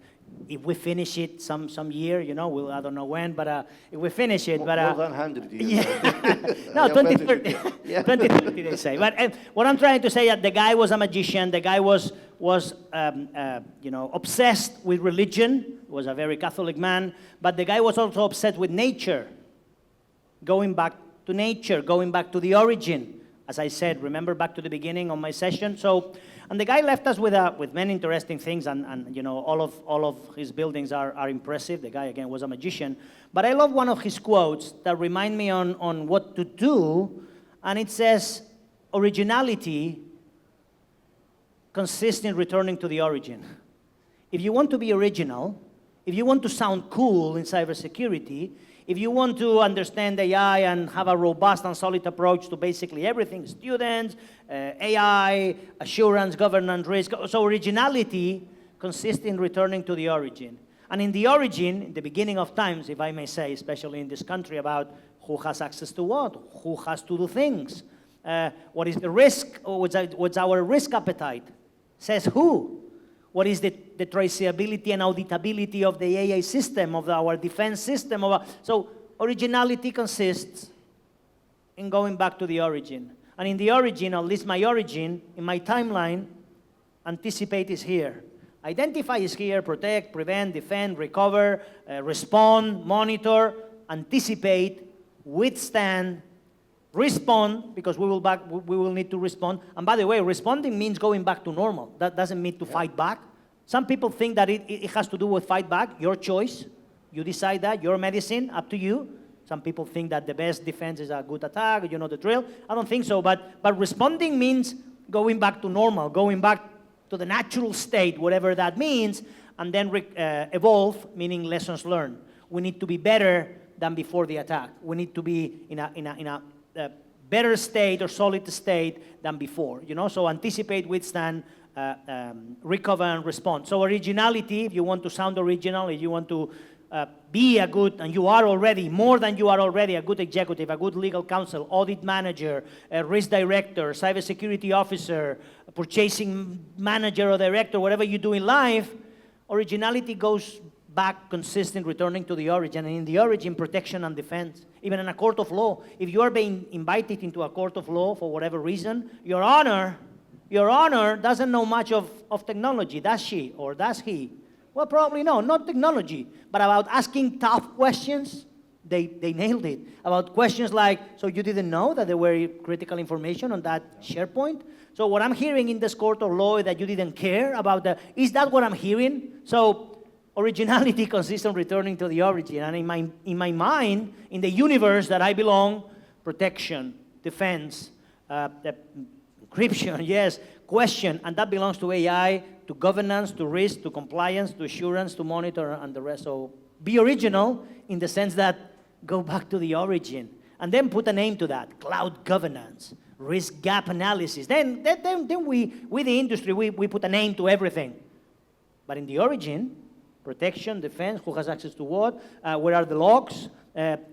if we finish it some year, you know, I don't know when, but if we finish it, More but than 100 years. yeah, no, 2030, Yeah. 2030 they say. But what I'm trying to say is that the guy was a magician. The guy was you know, obsessed with religion. He was a very Catholic man, but the guy was also obsessed with nature, going back to nature, going back to the origin. As I said, remember back to the beginning of my session. So, and the guy left us with many interesting things, and you know, all of his buildings are impressive. The guy, again, was a magician. But I love one of his quotes that remind me on what to do, and it says, originality consists in returning to the origin. If you want to be original, if you want to sound cool in cybersecurity, if you want to understand AI and have a robust and solid approach to basically everything, students, AI, assurance, governance, risk, so originality consists in returning to the origin. And in the origin, in the beginning of times, if I may say, especially in this country, about who has access to what, who has to do things, what is the risk, or what's our risk appetite, says who. What is the traceability and auditability of the AI system, of our defense system? So originality consists in going back to the origin. And in the origin, at least my origin, in my timeline, anticipate is here. Identify is here, protect, prevent, defend, recover, respond, monitor, anticipate, withstand, respond, because we will need to respond. And by the way, responding means going back to normal. That doesn't mean to fight back. Some people think that it has to do with fight back. Your choice. You decide that. Your medicine, up to you. Some people think that the best defense is a good attack. You know the drill. I don't think so. But responding means going back to normal, going back to the natural state, whatever that means, and then evolve, meaning lessons learned. We need to be better than before the attack. We need to be in a better state or solid state than before, you know, so anticipate, withstand, recover, and respond. So originality, if you want to sound original, if you want to be a good, and you are already, more than you are already, a good executive, a good legal counsel, audit manager, a risk director, cybersecurity officer, purchasing manager or director, whatever you do in life, originality goes back, consistent, returning to the origin, and in the origin, protection and defense. Even in a court of law, if you are being invited into a court of law for whatever reason, Your Honor doesn't know much of technology, does she or does he? Well, probably no, not technology, but about asking tough questions, they nailed it. About questions like, so you didn't know that there were critical information on that SharePoint? So what I'm hearing in this court of law is that you didn't care about is that what I'm hearing? So originality consists in returning to the origin. And in my mind, in the universe that I belong, protection, defense, encryption, yes, question, and that belongs to AI, to governance, to risk, to compliance, to assurance, to monitor, and the rest. So be original in the sense that go back to the origin, and then put a name to that: cloud governance, risk gap analysis. Then we the industry, we put a name to everything. But in the origin, protection, defense, who has access to what, where are the logs,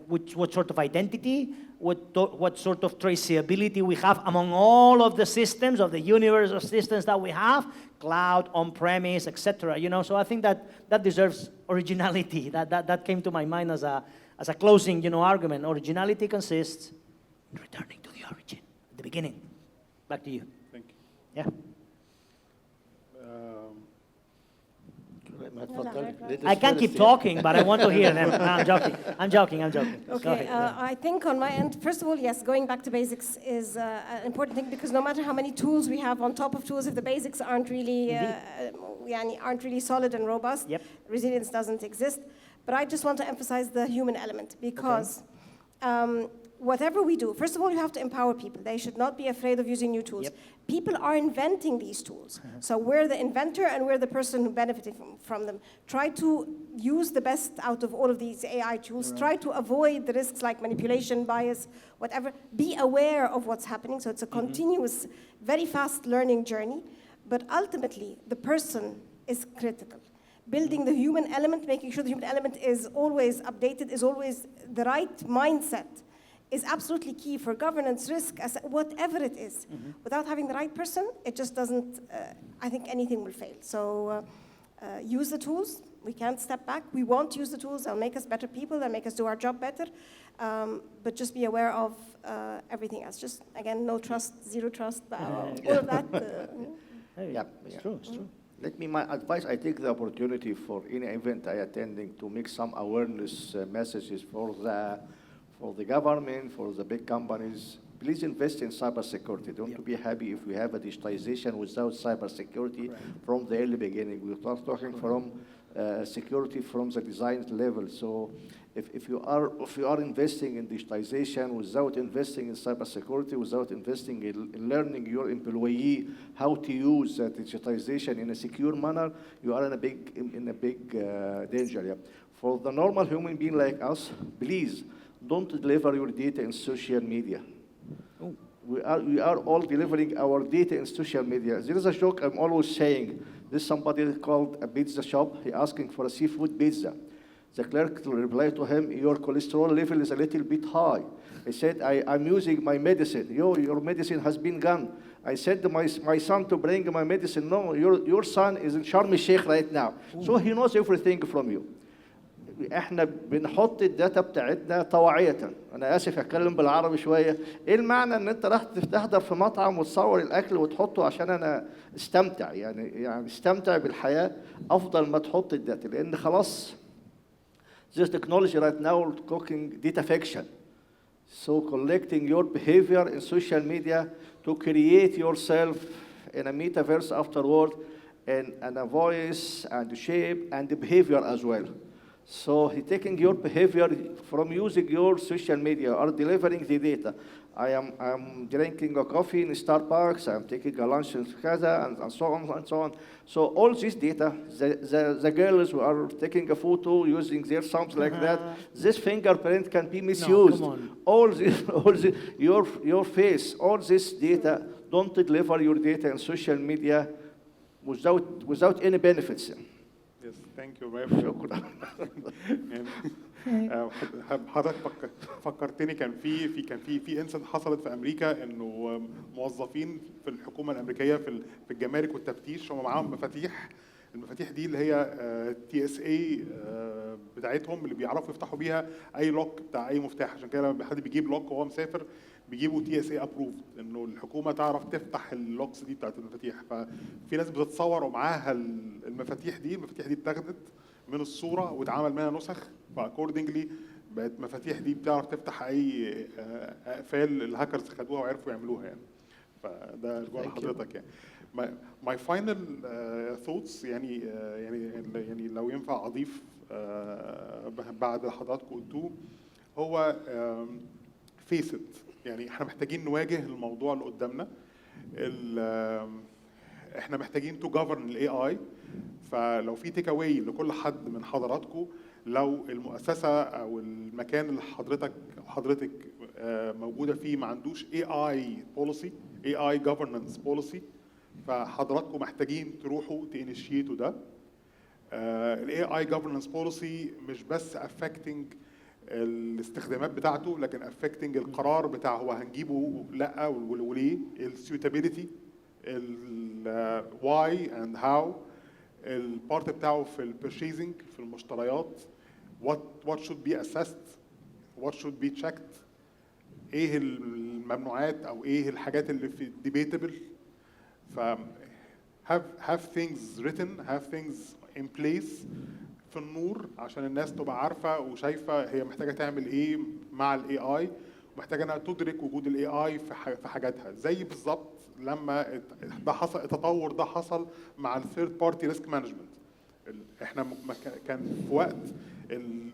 what sort of identity, what sort of traceability we have among all of the systems, of the universe of systems that we have, cloud, on-premise, etc. You know, so I think that deserves originality. That came to my mind as a closing, you know, argument. Originality consists in returning to the origin, at the beginning. Back to you. Thank you. Yeah. I can't keep talking, but I want to hear them. No, I'm joking. Okay, I think on my end, first of all, yes, going back to basics is an important thing, because no matter how many tools we have on top of tools, if the basics aren't really solid and robust, Yep. resilience doesn't exist. But I just want to emphasize the human element, because whatever we do, first of all, you have to empower people. They should not be afraid of using new tools. Yep. People are inventing these tools. So we're the inventor and we're the person who benefited from them. Try to use the best out of all of these AI tools. Try to avoid the risks like manipulation, bias, whatever. Be aware of what's happening. So it's a continuous, very fast learning journey. But ultimately, the person is critical. Building the human element, making sure the human element is always updated, is always the right mindset, is absolutely key for governance, risk, whatever it is. Without having the right person, it just doesn't, I think anything will fail. So use the tools. We can't step back. We want to use the tools. They'll make us better people. They'll make us do our job better. But just be aware of everything else. Just, again, no trust, zero trust, all of that. Yeah, It's true, it's true. Let me, my advice, I take the opportunity for any event I attending to make some awareness messages for the government, for the big companies. Please invest in cybersecurity. Don't be happy if we have a digitization without cybersecurity from the early beginning. We start talking from security from the design level. So if you are investing in digitization without investing in cybersecurity, without investing in learning your employee how to use that digitization in a secure manner, you are in a big danger. Yeah. For the normal human being like us, please don't deliver your data in social media. We are all delivering our data in social media. There is a joke I'm always saying. There's somebody called a pizza shop. He asking for a seafood pizza. The clerk replied to him, your cholesterol level is a little bit high. He said, I'm using my medicine. Your medicine has been gone. I said to my son to bring my medicine. No, your son is in Sharm el-Sheikh right now. So he knows everything from you. احنا بنحط الداتا بتاعتنا طواعية. انا اسف اتكلم بالعربي شوية. ايه المعنى ان انت راح تحضر في مطعم وتصور الاكل وتحطه عشان انا استمتع يعني استمتع بالحياة افضل ما تحط الداتا لان خلاص this technology right now cooking data fiction. So collecting your behavior in social media to create yourself in a metaverse afterward and a voice and shape and behavior as well. So he taking your behavior from using your social media or delivering the data. I'm drinking a coffee in Starbucks, I'm taking a lunch in Kaza, and so on and so on. So all this data, the girls who are taking a photo using their thumbs like that, this fingerprint can be misused. No, come on. All this, your face, all this data, don't deliver your data in social media without any benefits. Yes, thank you very much. شكرا. حضرتك فكرتني كان في انسيدنت حصلت في امريكا انه موظفين في الحكومه الامريكيه في الجمارك والتفتيش هم معاهم مفاتيح. المفاتيح دي اللي هي TSA بتاعتهم اللي بيعرفوا يفتحوا بيها اي لوك بتاع اي مفتاح. عشان كده لما حد بيجيب لوك وهو مسافر بيجيبوا TSA ابروفد انه الحكومه تعرف تفتح اللوكس دي بتاعت المفاتيح. ففي ناس بتتصور ومعاها المفاتيح دي اتاخدت من الصوره واتعمل منها نسخ فاكوردنجلي بقت المفاتيح دي بتعرف تفتح اي اقفال الهاكرز خدوها وعرفوا يعملوها يعني. فده جوه حضرتك يعني. My final thoughts يعني لو ينفع اضيف بعد اللي حضراتكم قلتوه هو face it. يعني احنا محتاجين نواجه الموضوع اللي قدامنا. احنا محتاجين to govern ال AI. فلو في تيك اواي لكل حد من حضراتكم لو المؤسسه او المكان اللي حضرتك موجوده فيه ما عندوش AI policy AI governance policy فحضراتكم محتاجين تروحوا تانيشيتوا ده. ال AI governance policy مش بس affecting الاستخدامات بتاعته لكن affecting القرار بتاعه هو هنجيبه لا وليه السيوتابيليتي why and how البارت بتاعه في البيرشيزنج في المشتريات what should be assessed what should be checked ايه الممنوعات او ايه الحاجات اللي في debatable. ف have things written have things in place في النور عشان الناس تبقى عارفه وشايفه هي محتاجه تعمل ايه مع الاي اي ومحتاجه انها تدرك وجود الاي اي في حاجاتها. زي بالظبط لما ده حصل التطور ده حصل مع الثيرد بارتي ريسك مانجمنت. احنا كان في وقت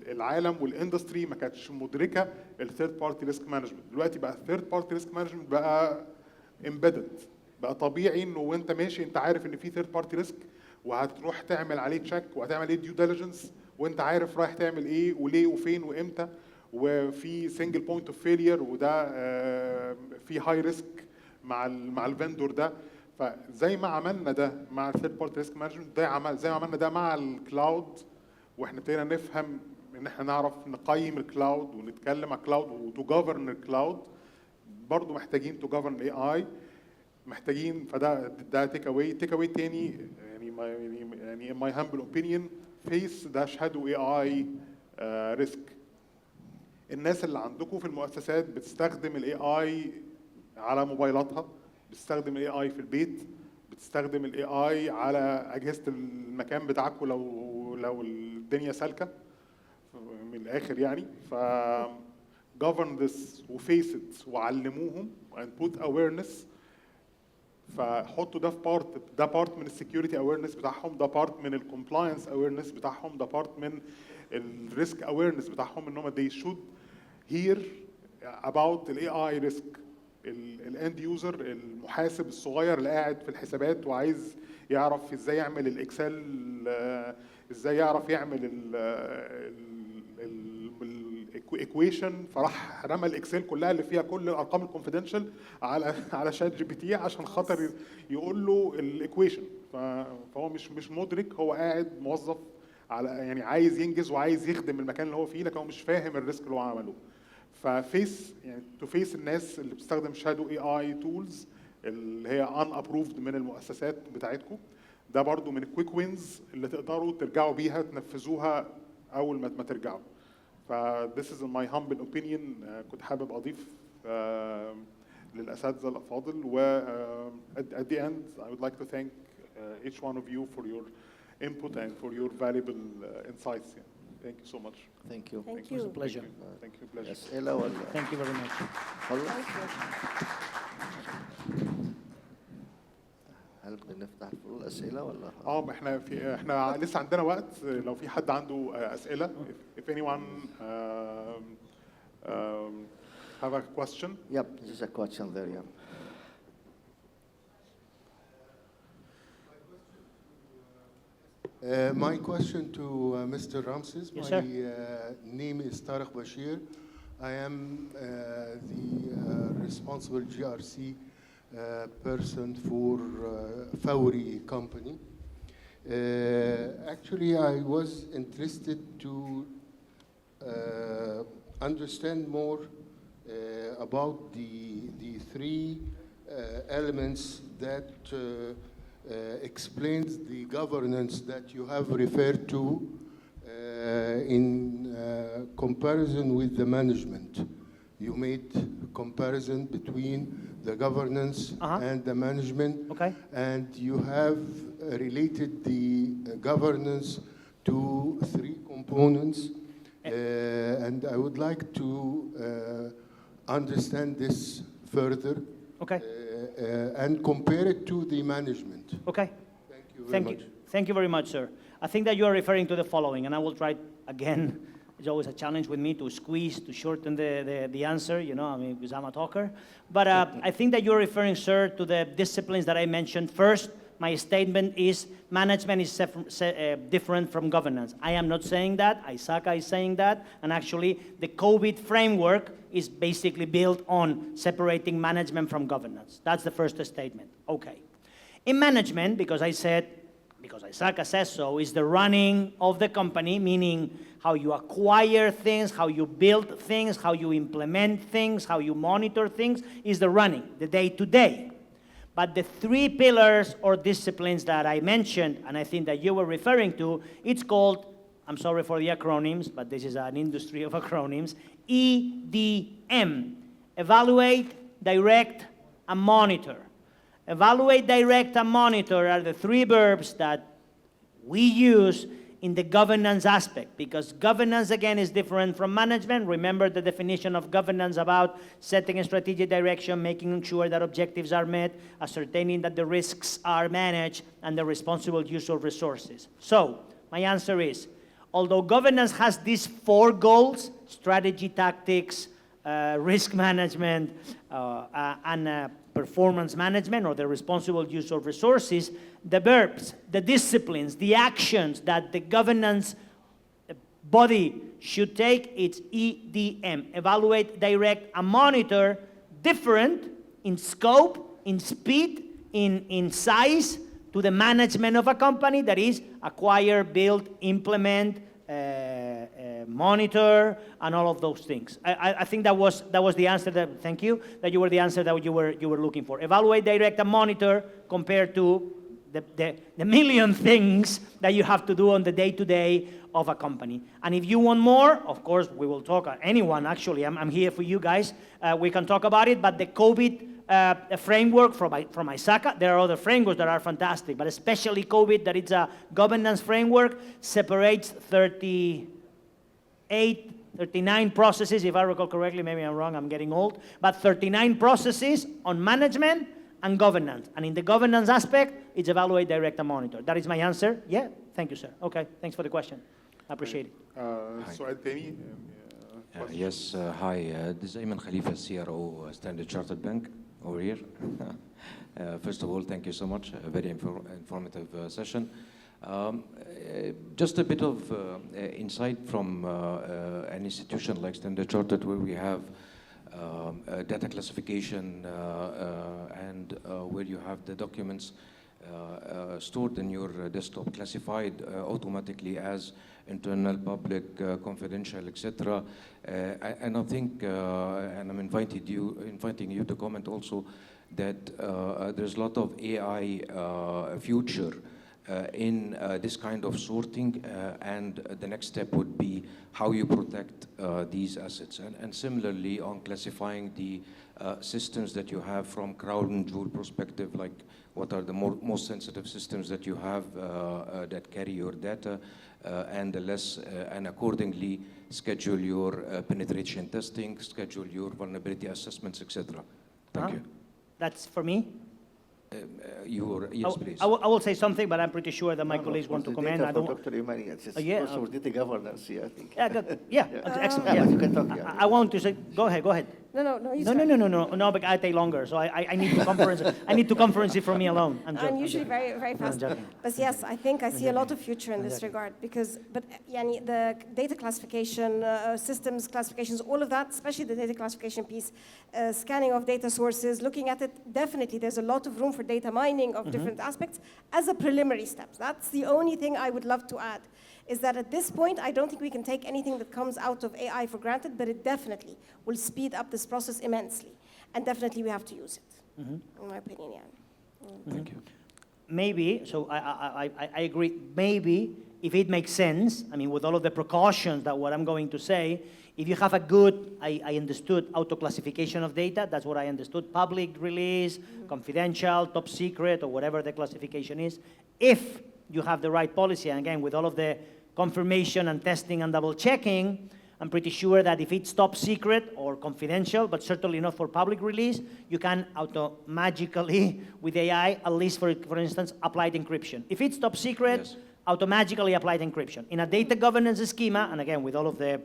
العالم والاندستري ما كانتش مدركه الثيرد بارتي ريسك مانجمنت. دلوقتي بقى الثيرد بارتي ريسك مانجمنت بقى امبيدد، بقى طبيعي انه وانت ماشي انت عارف ان في ثيرد بارتي ريسك، وهتروح تعمل عليه تشيك وهتعمل عليه ديو ديليجنس، وانت عارف رايح تعمل ايه وليه وفين وامتى، وفي سنجل بوينت اوف فيلير، وده في هاي ريسك مع الفندور ده. فزي ما عملنا ده مع الثيرد بارتي ريسك مانجمنت، زي ما عملنا ده مع الكلاود، واحنا ابتدينا نفهم ان احنا نعرف نقيم الكلاود ونتكلم على الكلاود وتو جوفرن الكلاود، برضه محتاجين تو جوفرن الاي اي، محتاجين. ده تيك اواي تاني، يعني in my humble opinion فيس ده شهادو اي اي ريسك. الناس اللي عندكم في المؤسسات بتستخدم الاي اي على موبايلاتها، بتستخدم الاي اي في البيت، بتستخدم الاي اي على اجهزه المكان بتاعكم لو الدنيا سالكه من الاخر يعني. ف govern this وفيس ات وعلموهم and put awareness. فحطوا ده في ده بارت من السكيورتي اويرنس بتاعهم، ده بارت من الكومبلاينس اويرنس بتاعهم، ده بارت من الريسك اويرنس بتاعهم، ان هم they should hear about الاي اي ريسك. الاند يوزر المحاسب الصغير اللي قاعد في الحسابات وعايز يعرف ازاي يعمل الاكسل، ازاي يعرف يعمل الايكويشن، فراح رمى الاكسل كلها اللي فيها كل الارقام الكونفيدنشال على شات جي بي تي عشان خاطر يقول له الايكويشن. فهو مش مدرك، هو قاعد موظف على يعني عايز ينجز وعايز يخدم المكان اللي هو فيه، لكن هو مش فاهم الريسك اللي هو عمله. ففيس يعني تو فيس الناس اللي بتستخدم شادو اي اي تولز اللي هي ان ابروفد من المؤسسات بتاعتكم، ده برضو من الكويك وينز اللي تقدروا ترجعوا بيها تنفذوها اول ما ترجعوا. ف this is in my humble opinion. كنت حابب اضيف للاساتذه الافاضل. و at the end I would like to thank each one of you for your input and for your valuable insights. Thank you so much. Thank you. Thank It was a you. pleasure. Thank you. Pleasure. أسئلة ولا Thank you very much. خلص؟ هل بنفتح الفضول أسئلة ولا؟ ما احنا لسه عندنا وقت لو في حد عنده اسئله. If anyone have a question. Yep, there's a question there, yeah. My question to Mr. Ramses. Yes, My sir. name is Tariq Bashir. I am the responsible GRC person for Fawri company. Actually, I was interested to understand more about the three elements that explains the governance that you have referred to in comparison with the management. You made comparison between the governance and the management, Okay. and you have related the governance to three components, and I would like to understand this further. Okay. And compare it to the management. Okay. Thank you very much. Thank you very much, sir. I think that you are referring to the following, and I will try again. It's always a challenge with me to squeeze, to shorten the answer, you know, I mean, because I'm a talker. But I think that you're referring, sir, to the disciplines that I mentioned. First, my statement is management is different from governance. I am not saying that. ISACA is saying that. And actually, the COVID framework is basically built on separating management from governance. That's the first statement. Okay. In management, because ISACA says so, is the running of the company, meaning how you acquire things, how you build things, how you implement things, how you monitor things, is the running, the day-to-day. But the three pillars or disciplines that I mentioned, and I think that you were referring to, it's called, I'm sorry for the acronyms, but this is an industry of acronyms, EDM, evaluate, direct, and monitor. Evaluate, direct, and monitor are the three verbs that we use in the governance aspect, because governance, again, is different from management. Remember the definition of governance about setting a strategic direction, making sure that objectives are met, ascertaining that the risks are managed, and the responsible use of resources. So, My answer is, although governance has these 4 goals, strategy, tactics, risk management, and performance management, or the responsible use of resources, the verbs, the disciplines, the actions that the governance body should take, it's EDM, evaluate, direct, and monitor, different in scope, in speed, in size, to the management of a company, that is acquire, build, implement, monitor, and all of those things. I think that was the answer that, thank you, that you were the answer that you were looking for. Evaluate, direct, and monitor compared to the million things that you have to do on the day-to-day of a company. And if you want more, of course, we will talk, anyone actually, I'm here for you guys, we can talk about it, but the COVID framework from ISACA. There are other frameworks that are fantastic, but especially COVID, that it's a governance framework, separates 39 processes, if I recall correctly, maybe I'm wrong, I'm getting old, but 39 processes on management and governance. And in the governance aspect, it's evaluate, direct, and monitor. That is my answer. Yeah, thank you, sir. Okay, thanks for the question. I appreciate it. سؤال تاني. Yes, hi. This is Ayman Khalifa, CRO, Standard Chartered Bank, over here. First of all, thank you so much. A very informative session. Just a bit of insight from an institution like Standard Chartered, where we have data classification and where you have the documents stored in your desktop, classified automatically as internal, public, confidential, etc. And I think, and I'm inviting you to comment also, that there's a lot of AI future in this kind of sorting, and the next step would be how you protect these assets. And similarly, on classifying the systems that you have from crown and jewel perspective, like what are the most sensitive systems that you have that carry your data, and the less, and accordingly schedule your penetration testing, schedule your vulnerability assessments, etc. Thank you. That's for me? Yes, please. I will say something, but I'm pretty sure that my colleagues want to comment. I don't. Dr. Imani, it's yeah, also data governance here, I think. Yeah, excellent. Yeah, Yeah. you can talk. Yeah. I want to say, go ahead. No, you No, start. no, but I take longer, so I need to conference. I need to conference it for me alone. I'm usually very, very No, I'm fast. joking. But yes, I think I see a lot of future in this regard because, yani, the data classification, systems classifications, all of that, especially the data classification piece, scanning of data sources, looking at it, definitely there's a lot of room for data mining of different aspects as a preliminary step. That's the only thing I would love to add, is that at this point, I don't think we can take anything that comes out of AI for granted, but it definitely will speed up this process immensely. And definitely we have to use it, in my opinion, yeah. Thank you. Maybe, so I agree, maybe if it makes sense, I mean, with all of the precautions that what I'm going to say, if you have a good, I understood, auto-classification of data, that's what I understood, public release, confidential, top secret, or whatever the classification is, if you have the right policy, and again, with all of the confirmation and testing and double checking, I'm pretty sure that if it's top secret or confidential, but certainly not for public release, you can auto-magically, with AI, at least for instance, applied encryption. If it's top secret, Yes. auto-magically applied encryption. In a data governance schema, and again, with all of the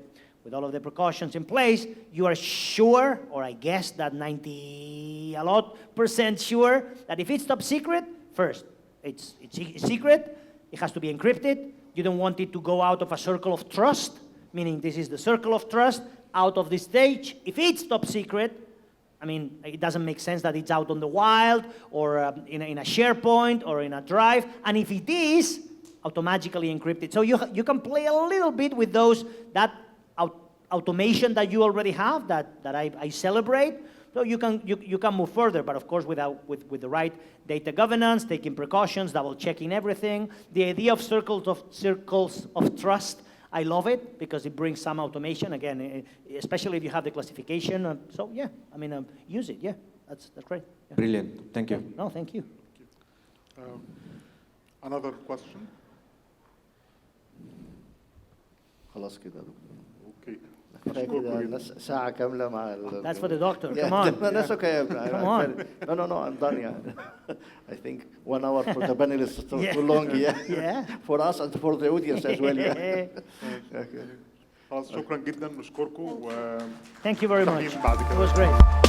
precautions in place, you are sure, or I guess that 90% sure, that if it's top secret, first, it's secret, it has to be encrypted, you don't want it to go out of a circle of trust, meaning this is the circle of trust, out of this stage. If it's top secret, I mean, it doesn't make sense that it's out on the wild, or in a SharePoint, or in a drive, and if it is, automatically encrypted. So you can play a little bit with that automation that you already have, that I celebrate. So you can move further, but of course with the right data governance, taking precautions, double checking everything. The idea of circles of trust, I love it because it brings some automation again, especially if you have the classification. So yeah, I mean use it. Yeah, that's great. Yeah. Brilliant. Thank you. No, thank you. Another question? خلاص كده يا دكتور. Okay. كفاية كده جداً. الناس ساعة كاملة مع That's for the doctor. Yeah, Come on. no, that's okay. Come on. No, I'm done. Yeah. I think 1 hour for the panelists is too Yeah. too long. Yeah. Yeah. For us and for the audience as well. Yeah. Okay. خلاص شكرا جدا، نشكركم Thank you very much. وتقييم بعد It كده. was great.